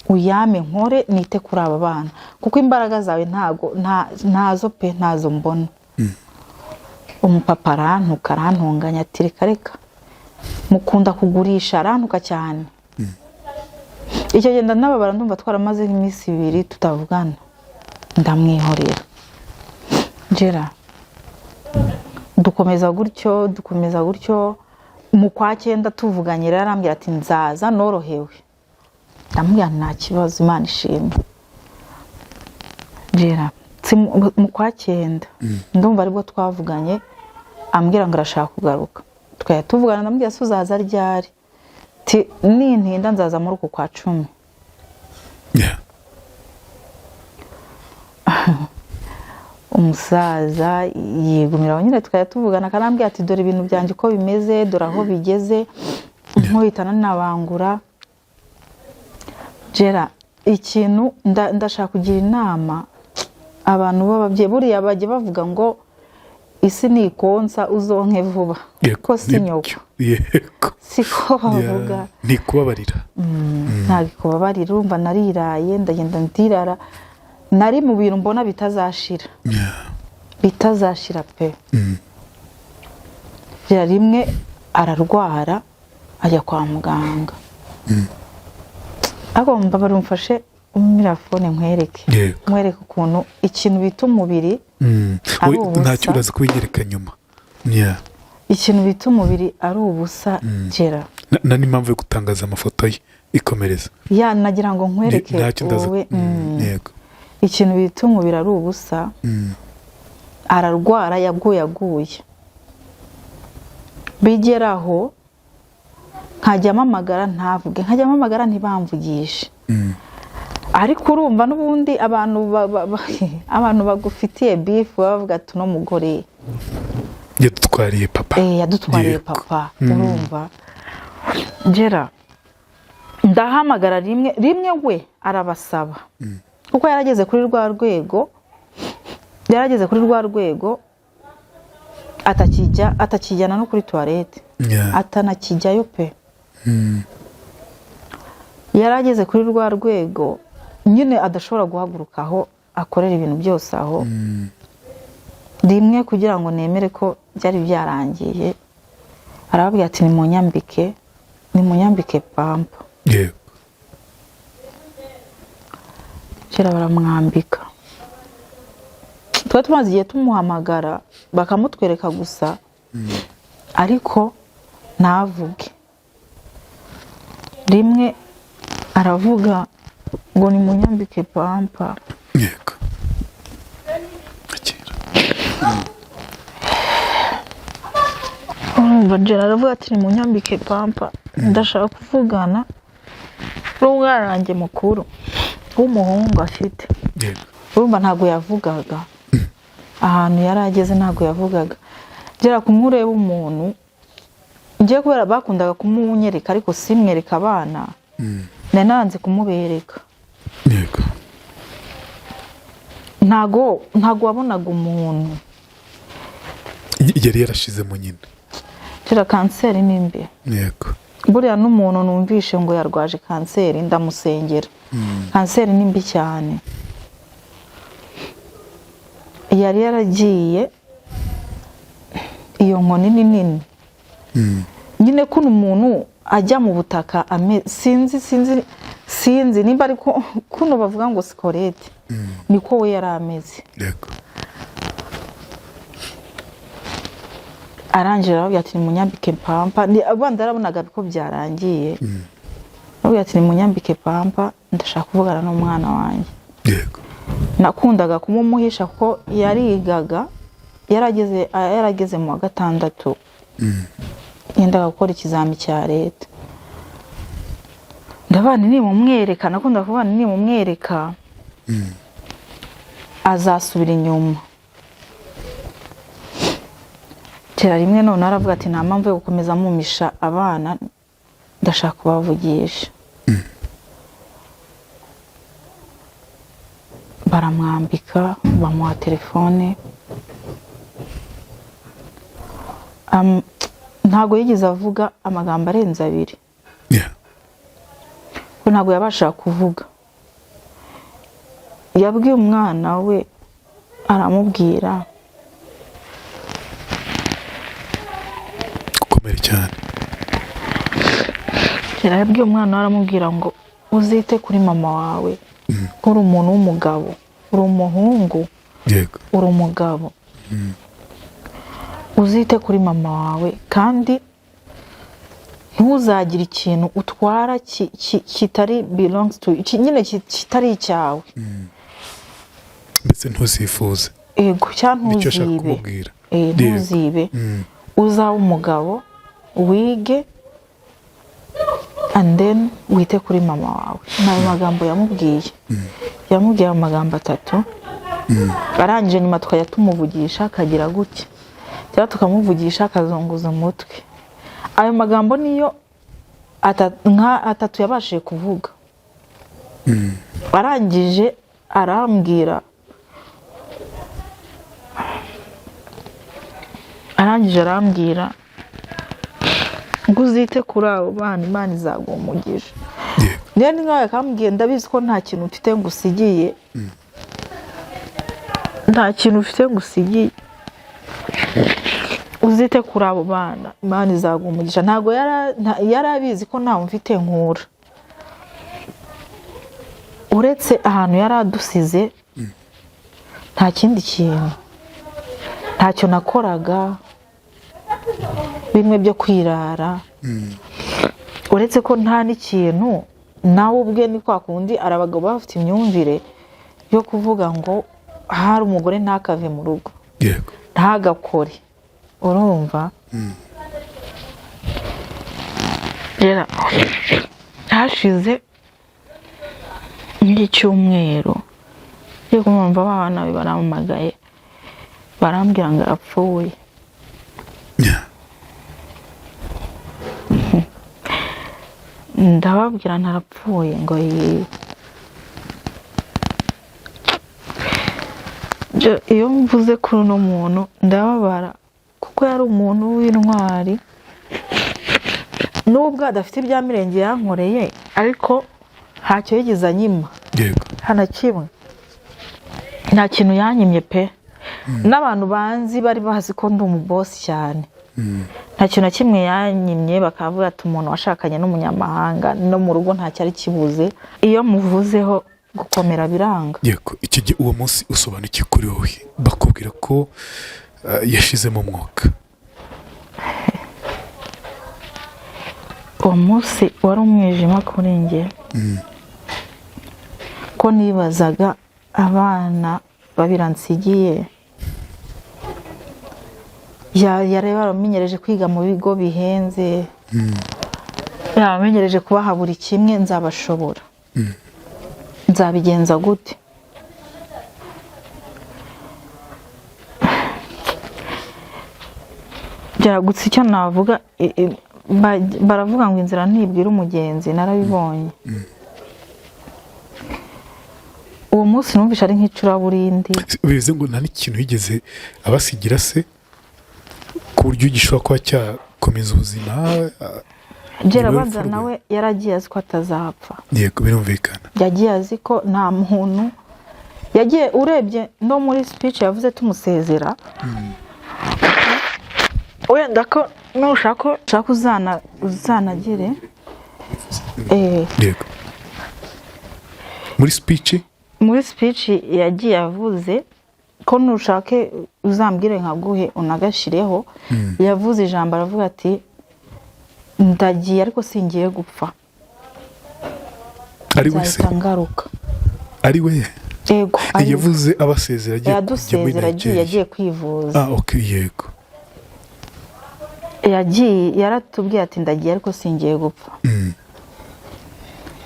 Speaker 1: uyame nkore nite kuri aba bana, kuko imbaraga zawe ntazo pe, ntazo mbona. umupapa arantuka arantunganya ati reka mukunda kugurisha, arantuka cyane. icyo genda nababara, ndumva twaramaze iminsi 2 tutavugana, ndamwihorera. Gera dukomeza gutyo mu kwa 9 tuvuganye, rero arambwira ati nzaza norohewe. ndamubwira nta kibazo, Imana ishimwe. Gera mu kwa 9 ndumva aribwo twavuganye, ambwira ngo arashaka kugaruka. twaya tuvugana, ndamubwira se uzaza ryari? nintinda nzaza muri uku kwa 10. umusaza yigumira nyine, twaya tuvugana, akarambwira ati dore ibintu byanjye uko bimeze, dore aho bigeze, nkubitana nabangura. Gera ikintu ndashaka kugira inama abantu b'ababyeyi, buriya bajye bavuga ngo isi ni ikonsa uzonke vuba, ko si nyoko. siko bavuga,
Speaker 2: ni kubabarira.
Speaker 1: ntabwo kubabarira. urumva nariraye, ndagenda ndirara, nari mu bintu mbona bitazashira pe. rimwe ararwara ajya kwa muganga. agomba barumfashe mirafone nkwereke ukuntu ikintu bita umubiri
Speaker 2: ntacyo uraza kubinyereka nyuma.
Speaker 1: ikintu bita umubiri ari ubusa gera
Speaker 2: na n'impamvu yo gutangaza amafoto ye ikomereza
Speaker 1: ya nagira ngo nkwereke wowe
Speaker 2: yego
Speaker 1: ikintu bita umubiri ari ubusa ararwara yaguye bigeraho nkajya mpamagara ntavuge nkajya mpamagara ntibamvugishe ariko urumva n'ubundi abantu bagufitiye bifu bavuga ati uno mugore
Speaker 2: yadutwariye papa
Speaker 1: yadutwariye papa urumva gera ndahamagara rimwe we arabasaba kuko yarageze kuri rwa rwego atakijyana no kuri toilette atanakijyayo pe yarageze kuri rwa rwego nyine adashobora guhaguruka aho akorera ibintu byose aho rimwe kugira ngo nemere ko byari byarangiye arababwira ati nimunyambike pampa kera baramwambika tuba tumaze igihe tumuhamagara bakamutwereka gusa ariko ntavuge rimwe aravuga ngo nimunyambike pampa
Speaker 2: yego
Speaker 1: urumva jera aravuga ati nimunyambike pampa ndashaka kuvugana n'umwarange mukuru w'umuhungu afite urumva ntabwo yavugaga ahantu yari ageze ntabwo yavugaga gera kumureba umuntu ngiye kubera bakundaga kumunyereka ariko simwereka abana nananze kumubereka
Speaker 2: yego
Speaker 1: ntago wabonaga umuntu
Speaker 2: yari yarashizemo nyine
Speaker 1: gera kanseri nimbi
Speaker 2: yego
Speaker 1: buriya n'umuntu numvishe ngo yarwaje kanseri ndamusengera kanseri nimbi cyane yari yaragiye iyo nkoni ni nini nyine kuno umuntu ajya mu butaka sinzi nimba ariko kuno bavuga ngo sikorete niko we yari ameze
Speaker 2: yego
Speaker 1: arangije aravuga ati nimunyambike pampa abandi arabonaga ko byarangiye aravuga ati nimunyambike pampa ndashaka kuvugana n'umwana wanjye
Speaker 2: yego
Speaker 1: nakundaga kumumuhisha kuko yarigaga yarageze mu wa gatandatu yendaga gukora ikizami cya leta ndabana nimumwereka nakunda kubana nimumwereka azasubira inyuma kera rimwe none aravuga ati nta mpamvu yo gukomeza mumisha abana ndashaka kubavugisha baramwambika bamuha telefone ntago yigeze avuga amagambo arenze 2 ko ntago yabasha kuvuga yabwiye umwana we aramubwira
Speaker 2: gukomera cyane
Speaker 1: yabwiye umwana we aramubwira ngo uzite kuri mama wawe uri umuntu w'umugabo uri umuhungu
Speaker 2: yego
Speaker 1: uri umugabo uzite kuri mama wawe kandi ntuzagire ikintu utwara kitari belongs to nyine kitari icyawe
Speaker 2: ndetse ntuzifuze
Speaker 1: ego cyangwa ntuzibe uzaba umugabo wige and then wite kuri mama wawe nayo magambo yamubwiye amagambo 3 arangije nyuma tukajya tumuvugisha akagira gutya cyangwa tukamuvugisha akazunguza umutwe ayo magambo niyo atatu yabashije kuvuga arangije arambwira ngo uzite kuri abo bana Imana izaguha umugisha niyo nkawe akambwiye ndabizi ko nta kintu mfite ngusigiye uzite kuri abo bana Imana izaguha umugisha ntago yari abizi ko ntawe mfite nkura uretse ahantu yari adusize nta kindi kintu ntacyo nakoraga bimwe byo kwirara uretse ko nta n'ikintu nawe ubwe ni kwa kundi abagabo bafite imyumvire yo kuvuga ngo hari umugore ntakave mu rugo
Speaker 2: yego
Speaker 1: ntagakore urumva rero hashize nk'icyumweru yo kumva abana baramamagaye barambwira ngo apfuye ndababwira ntarapfuye ngo iyo mvuze kuri uno muntu ndababara kuko yari umuntu w'intwari nubwo adafite ibya mirenge yankoreye ariko ntacyo yigeze anyima hana kimwe nta kintu yanyimye pe n'abantu banzi bari bazi ko ndi umubosi cyane nta kintu na kimwe yanyimye bakavuga ati umuntu washakanye n'umunyamahanga no mu rugo nta cyari kibuze iyo muvuzeho gukomera biranga
Speaker 2: yego iki gihe uwo munsi usobanukiye kuri wowe bakubwira ko yashizemo umwuka
Speaker 1: uwo munsi wari umwijima kuri njye ko nibazaga abana babiransigiye yari baramenyereje kwiga mu bigo bihenze yamenyereje kubaha buri kimwe nzabashobora nzabigenza gute byaragutse icyo navuga baravuga ngo inzira ntibwira umugenzi narabibonye uwo munsi numvise ari nk'icuraburindi
Speaker 2: bivuze ngo nta n'ikintu yigeze abasigira se ku buryo gishobora kuba cyakomeza ubuzima
Speaker 1: Gerabanza nawe yaragiye azi ko atazapfa
Speaker 2: yego birumvikana
Speaker 1: yagiye azi ko nta muntu yagiye urebye no muri speech yavuze tumusezera wenda ko nushaka uzanagire
Speaker 2: yego muri speech
Speaker 1: yagiye avuze ko nushake uzambwire nkaguhe unagashireho yavuze ijambo aravuga ati ndagiye ariko singiye gupfa
Speaker 2: ari we se
Speaker 1: ngaruka
Speaker 2: ari we
Speaker 1: yego
Speaker 2: yavuze abasezera
Speaker 1: yagiye kwivuza
Speaker 2: okay yego
Speaker 1: yaratubwiye ati ndagiye ariko singiye gupfa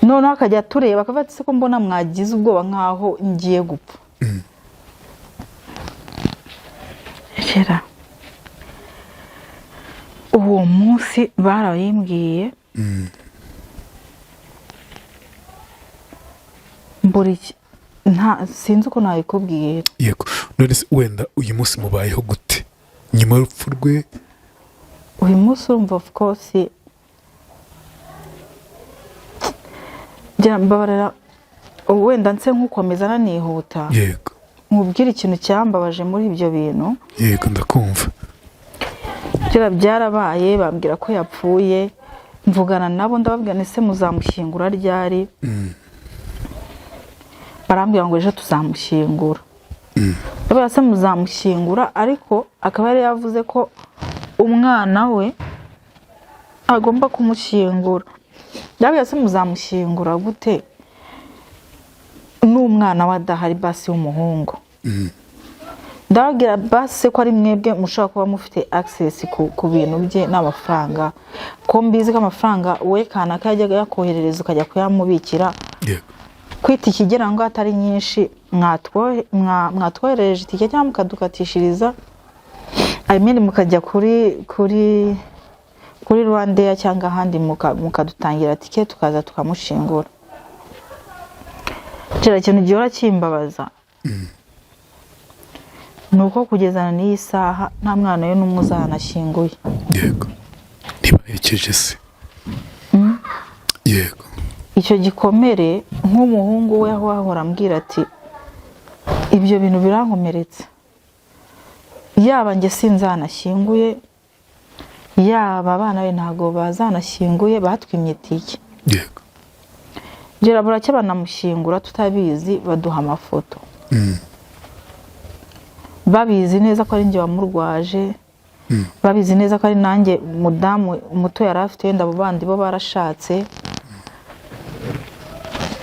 Speaker 1: noneho akajya tureba akavuga ati se ko mbona mwagize ubwoba nkaho ngiye gupfa kera uwo munsi barayimbwiye sinzi uko nabikubwiye
Speaker 2: yego none se wenda uyu munsi mubayeho gute nyuma y'urupfu rwe
Speaker 1: uyu munsi urumva of course mbabarira wenda nse nk'ukomeza nanihuta
Speaker 2: yego
Speaker 1: nkubwire ikintu cyambabaje muri ibyo bintu
Speaker 2: yego ndakumva
Speaker 1: byarabaye bambwira ko yapfuye mvugana nabo ndababwira ese muzamushyingura ryari barambwira ngo ejo tuzamushyingura ndabwira se muzamushyingura ariko akaba yari yavuze ko umwana we agomba kumushyingura ndabwira se muzamushyingura gute n'umwana we adahari basi w'umuhungu ndababwira basi ko ari mwebwe mushobora kuba mufite access ku bintu bye n'amafaranga ko mbizi ko amafaranga we kanaka yajyaga yakoherereza ukajya kuyamubikira kwita ikigera ngo atari nyinshi mwatwoherereje itike cyangwa mukadukatishiriza mukajya kuri Rwandair cyangwa ahandi mukadutangira tike tukaza tukamushingura kera ikintu gihora kimbabaza nuko kugezana n'iyi saha nta mwana we n'umwe uzanashyinguye
Speaker 2: yego ntibaherekeje se yego
Speaker 1: icyo gikomere nk'umuhungu we aho ahora ambwira ati ibyo bintu birankomeretse yaba njye sinzanashyinguye yaba abana be ntabwo bazanashyinguye batwimye itike
Speaker 2: yego
Speaker 1: gera buracye banamushyingura tutabizi baduha amafoto babizi neza ko ari njye wamurwaje babizi neza ko ari nanjye mudamu muto yari afite wenda abo bandi bo barashatse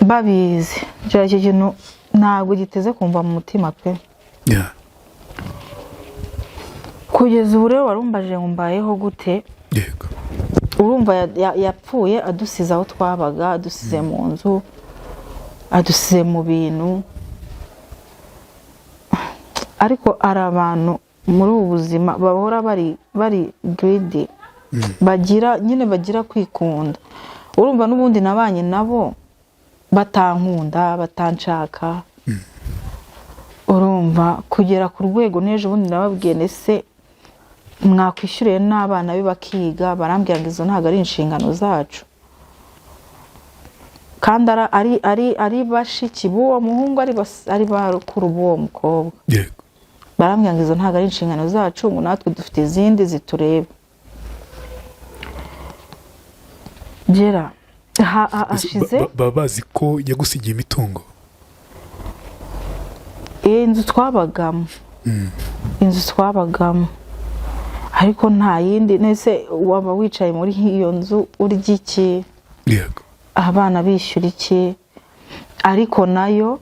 Speaker 1: babizi icyo kintu ntabwo giteze kumva mu mutima pe. Kugeza ubu rero warumbaje ngo mbayeho gute.
Speaker 2: Yego.
Speaker 1: Urumva yapfuye adusize aho twabaga, adusize mu nzu, adusize mu bintu, ariko ari abantu muri ubu buzima bahora bari greedy, bagira kwikunda. Urumva n'ubundi nabanye nabo batankunda batanshaka, urumva kugera ku rwego n'ejo bundi nababwiye nese mwakwishyuriye n'abana be bakiga, barambwira ngo izo ntabwo ari inshingano zacu, kandi ari bashiki b'uwo muhungu ari bakuru b'uwo mukobwa. Barambwira ngo izo ntabwo ari inshingano zacu, ngo natwe dufite izindi zitureba. Gera ashize
Speaker 2: baba bazi ko yagusigiye imitungo.
Speaker 1: Inzu twabagamo ariko nta yindi. Nese waba wicaye muri iyo nzu urya iki?
Speaker 2: Yego.
Speaker 1: Abana bishyura iki? Ariko nayo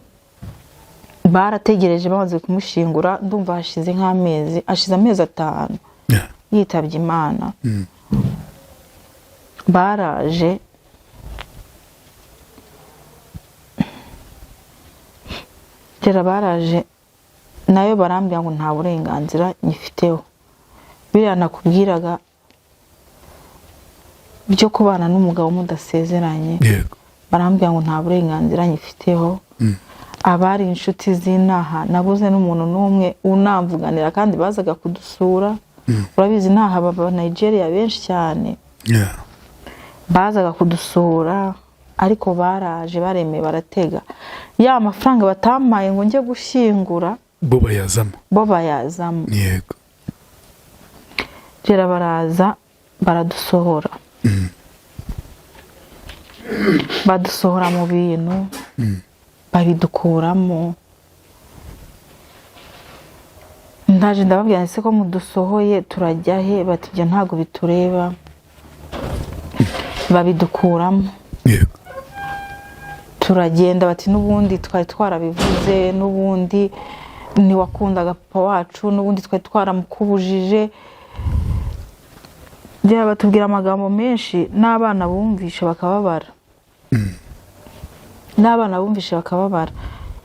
Speaker 1: barategereje bamaze kumushingura, ndumva hashize nk'amezi, ashize amezi 5 yitabye Imana. Baraje nayo barambwira ngo nta burenganzira nyifiteho. Biriya nakubwiraga byo kubana n'umugabo mudasezeranye, barambwira ngo nta burenganzira nyifiteho. Abari inshuti z'inaha nabuze n'umuntu n'umwe unamvuganira, kandi bazaga kudusura. Urabizi inaha baba Nigeria benshi cyane, bazaga kudusura, ariko baraje baremeye baratega ya mafaranga batampaye ngo njye gushyingura, bo bayazamo.
Speaker 2: Yego.
Speaker 1: Gera baraza baradusohora, badusohora mu bintu, babidukuramo. Ndaje ndababwira nse ko mudusohoye turajya he? Bati ibyo ntago bitureba. Babidukuramo.
Speaker 2: Yego.
Speaker 1: Turagenda, bati n'ubundi twari twarabivuze, n'ubundi ni wakundaga papa wacu, n'ubundi twari twaramukubujije. Bya batubwira amagambo menshi, n'abana bumvishe bakababara. N'abana bumvishe bakababara.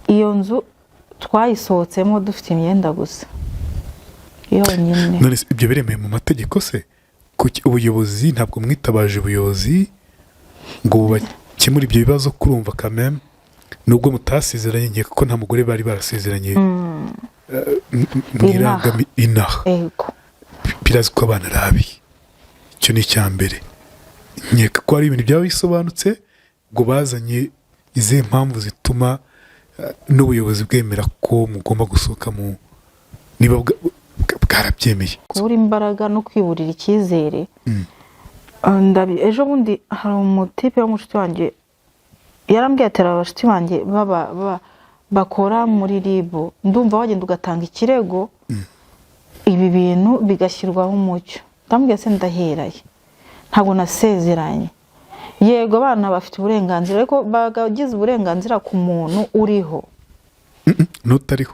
Speaker 1: Iyo nzu twayisohotsemo dufite imyenda gusa yonyine.
Speaker 2: None ibyo biremeye mu mategeko se? Kuki ubuyobozi ntabwo mwitabaje ubuyobozi ngo bakemure ibyo bibazo? Kurumva kameme nubwo mutasezeranye, nkeka ko nta mugore bari barasezeranye mwirangami inaha.
Speaker 1: Ego.
Speaker 2: Birazi ko abana rabi. Icyo ni icyambere. Nkeka ko ari ibintu byaba bisobanutse, ngo bazanye izihe mpamvu zituma n'ubuyobozi bwemera ko mugomba gusohoka mu niba bwarabyemeye. Kubura
Speaker 1: imbaraga no kwiburira icyizere. Ejo bundi hari umutipe w'umushuti wanjye yarambwiye ati abashuti banjye bakora muri ribu, ndumva wagenda ugatanga ikirego, ibi bintu bigashyirwaho umucyo. Ndambwiye se ndaheraye, ntabwo nasezeranye. Yego abana bafite uburenganzira, ariko bagagize uburenganzira ku muntu uriho,
Speaker 2: n'utariho.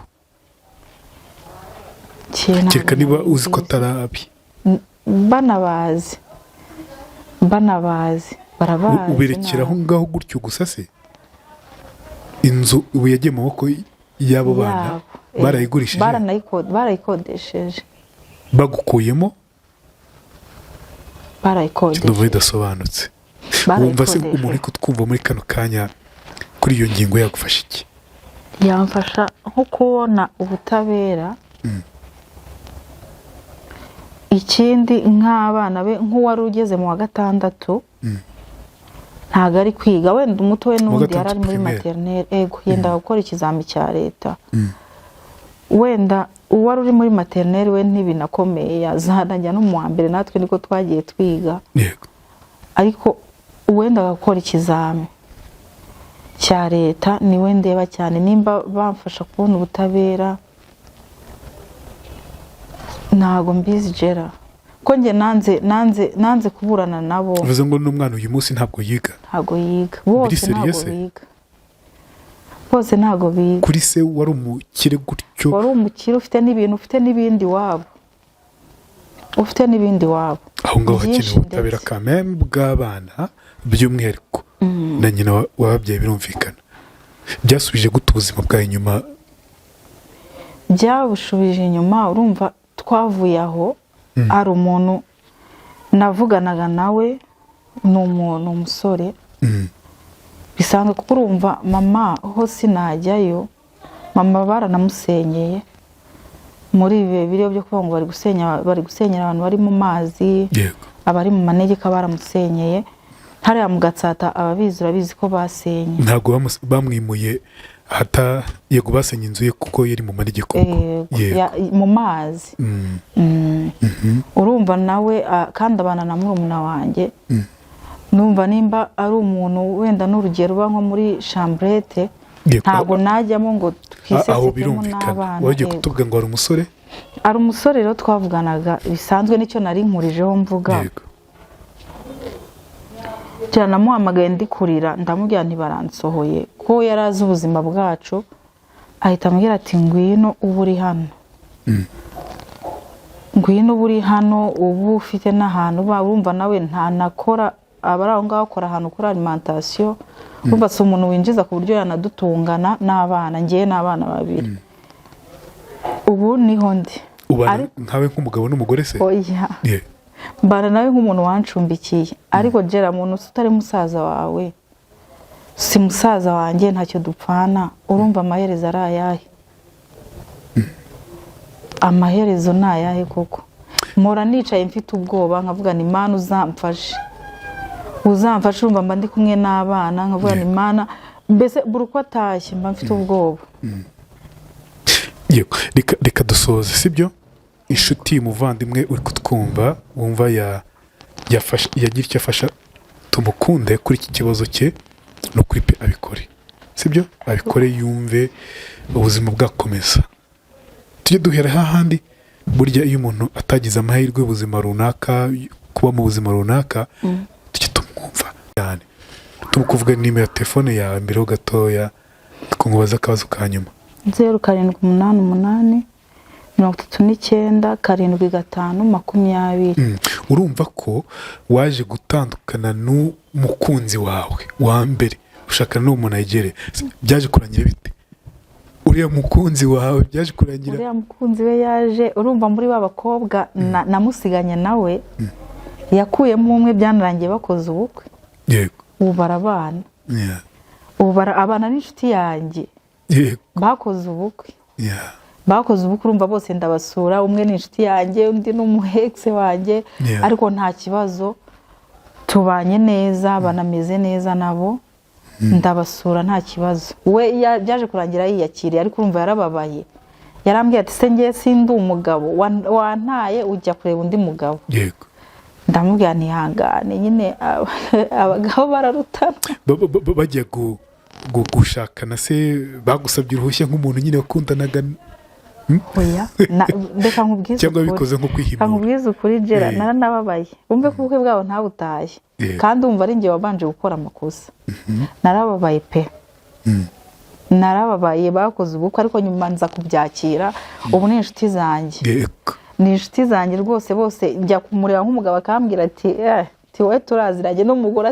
Speaker 2: Kereka niba uzi ko atarabi.
Speaker 1: Banabazi barabazi.
Speaker 2: Uberekeraho ngaho gutyo gusa se? Inzu ubu yagiye mu maboko y'abo bana, barayigurishije?
Speaker 1: Barayikodesheje.
Speaker 2: Bagukuyemo?
Speaker 1: Barayikodesheje.
Speaker 2: Nduva bidasobanutse. Wumva se umuntu uri kutwumva muri kano kanya kuri iyo ngingo yagufasha iki?
Speaker 1: Yamfasha nko kubona ubutabera. Ikindi nk'abana be, nk'uwari ugeze mu wa 6, ntago ari kwiga, wenda umuto we n'undi yari ari muri maternelle. Ego, yenda gukora ikizami cya leta. Wenda uwari uri muri maternelle we ntibinakomeye, yazanajya no mu wa mbere, natwe niko twagiye twiga.
Speaker 2: Yego.
Speaker 1: Ariko wenda gukora ikizami cya leta niwe ndeba cyane, nimba bamfasha kubona ubutabera ntago mbizi Gera ko njye nanze kuburana nabo.
Speaker 2: uvuze ngo n'umwana uyu munsi ntabwo yiga?
Speaker 1: Ntago yiga bose, ntago biga bose, ntago biga.
Speaker 2: Kuri se wari umukire gutyo?
Speaker 1: Wari umukire ufite n'ibintu, ufite n'ibindi wabo, ufite n'ibindi wabo.
Speaker 2: aho ngaho hakenewe ubutabera kameme bw'abana by'umwihariko na nyina wababyaye. Birumvikana byasubije gute ubuzima bwawe nyuma?
Speaker 1: Byabushubije inyuma. Urumva twavuye aho, ari umuntu navuganaga nawe, ni umusore bisanzwe, kuko urumva mama ho sinajyayo. Mama baranamusenyeye muri ibi biriyo byo kuvuga ngo bari gusenyera abantu bari mu mazi, abari mu manegeka baramusenyeye. Hariya mu Gatsata ababizi urabizi ko basenye.
Speaker 2: Ntabwo bamwimuye hata yego basenye inzu ye kuko yari mu manegeko
Speaker 1: mu mazi. Urumva nawe kandi abana na murumuna wanjye. Numva nimba ari umuntu wenda n'urugero uba nko muri chambrette, ntabwo najyamo ngo twisesekemo n'abana.
Speaker 2: Wagiye kutubwira ngo ari umusore?
Speaker 1: Ari umusore rero twavuganaga bisanzwe, nicyo nari nkurijeho mvuga. Cyane namuhamagaye ndi kurira, ndamubwira ntibaransohoye ko yari azi ubuzima bwacu. Ahita ambwira ati ngwino ubu uri hano, ngwino ubu uri hano, ubu ufite n'ahantu urumva nawe ntanakora, abari aho ngaho akora ahantu kuri alimentation. Urumva si umuntu winjiza ku buryo yanadutungana n'abana, ngewe n'abana babiri. Ubu niho ndi.
Speaker 2: Ubana nkawe nk'umugabo n'umugore se?
Speaker 1: Oya, mbana nawe nk'umuntu wancumbikiye. Ariko Gera, muntu utari musaza wawe, si musaza wanjye, ntacyo dupfana. Urumva amaherezo ari ayahe? Amaherezo ni ayahe koko? Mpora nicaye mfite ubwoba, nkavuga ni Mana uzamfashe, uzamfashe. Urumva mba ndi kumwe n'abana, nkavuga ni Mana, mbese buri uko atashye mba mfite ubwoba.
Speaker 2: Reka dusoze, sibyo? Inshuti umuvandimwe uri kutwumva wumva yagira icyo afasha, tumukunde kuri iki kibazo cye, no kuri pe abikore, sibyo? Abikore yumve ubuzima bwakomeza. Tujye duhera hahandi. Burya iyo umuntu atagize amahirwe y'ubuzima runaka, kuba mu buzima runaka, tujye tumwumva cyane. Tumukuvuga nimero ya telefone yawe mbere ho gatoya, tukungubaza akabazo ka nyuma. 0788 39 75 20. Urumva ko waje gutandukana n'umukunzi wawe wa mbere, ushakana n'umuntu ayigere, byaje kurangira bite? Uriya mukunzi wawe byaje kurangira?
Speaker 1: Uriya mukunzi we yaje, urumva muri babakobwa namusiganye nawe, yakuyemo umwe, byanarangiye bakoze ubukwe.
Speaker 2: Yego.
Speaker 1: Ubu barabana. Ubu abana n'inshuti yanjye.
Speaker 2: Yego.
Speaker 1: Bakoze ubukwe. Bakoze ubukwe, urumva bose ndabasura. Umwe ni inshuti yanjye, undi n'umuhexe wanjye. Ariko nta kibazo, tubanye neza, banameze neza nabo. Ndabasura nta kibazo. We byaje kurangira yiyakiriye, ariko urumva yarababaye. Yarambwiye ati se ngiye sindi umugabo, wantaye ujya kureba undi mugabo.
Speaker 2: Yego.
Speaker 1: Ndamubwira ntihangane, nyine abagabo bararutana.
Speaker 2: Bagiye gushakana se bagusabye uruhushya nk'umuntu nyine wakundanaga?
Speaker 1: Oya, reka nkubwize
Speaker 2: cyangwa bikoze nko kwihimura?
Speaker 1: Nkubwize ukuri Gera, naranababaye. Umve ko ubukwe bwabo ntabutaye, kandi umva ari njye wabanje gukora amakosa. Narababaye pe, narababaye. Bakoze ubukwe ariko nyuma nza kubyakira. Ubu ni inshuti zanjye, ni inshuti zanjye rwose. Bose njya kumureba nk'umugabo akambwira ati wowe turaziranye, n'umugore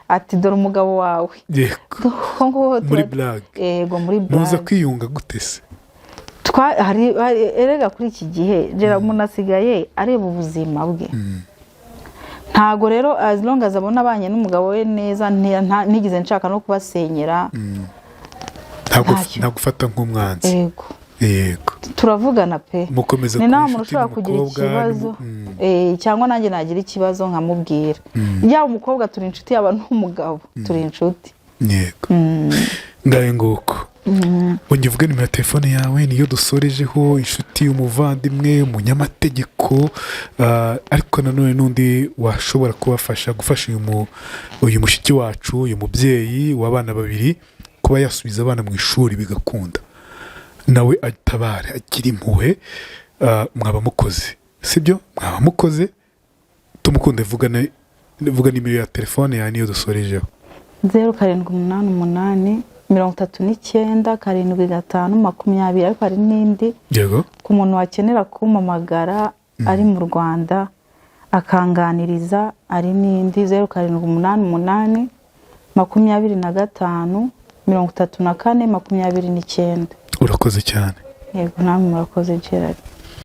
Speaker 1: ati dore umugabo wawe.
Speaker 2: Yego. Muri blague.
Speaker 1: Yego, muri blague.
Speaker 2: Muza kwiyunga gute se?
Speaker 1: Erega kuri iki gihe Gera, umuntu asigaye areba ubuzima bwe. Ntago rero as long as abona abanye n'umugabo we neza, ntigize nshaka no kubasenyera.
Speaker 2: Ntabwo ufata nk'umwanzi.
Speaker 1: Yego.
Speaker 2: Yego.
Speaker 1: Turavugana pe.
Speaker 2: Mukomeza
Speaker 1: ni nawe ushobora kugira ikibazo, cyangwa nanjye nagira ikibazo nkamubwira. Yaba umukobwa turi inshuti, yaba n'umugabo turi inshuti.
Speaker 2: Yego. Ngaye nguko. Wongeye uvuga nimero ya telefone yawe, niyo dusorejeho. Inshuti, umuvandimwe, umunyamategeko, ariko nanone n'undi washobora kubafasha, gufasha uyu mushiki wacu, uyu mubyeyi w'abana babiri, kuba yasubiza abana mu ishuri bigakunda, nawe atabare, agira impuhwe, mwaba mukoze sibyo mwaba mukoze tumukunde vuga nimero ya telefone ya niyo dusorejeho
Speaker 1: 0788 39 75 20 ariko hari n'indi
Speaker 2: yego
Speaker 1: ku muntu wakenera kumpamagara ari mu Rwanda akanganiriza ari n'indi 0788 25 34 29.
Speaker 2: urakoze cyane
Speaker 1: yego namwe murakoze Gerard.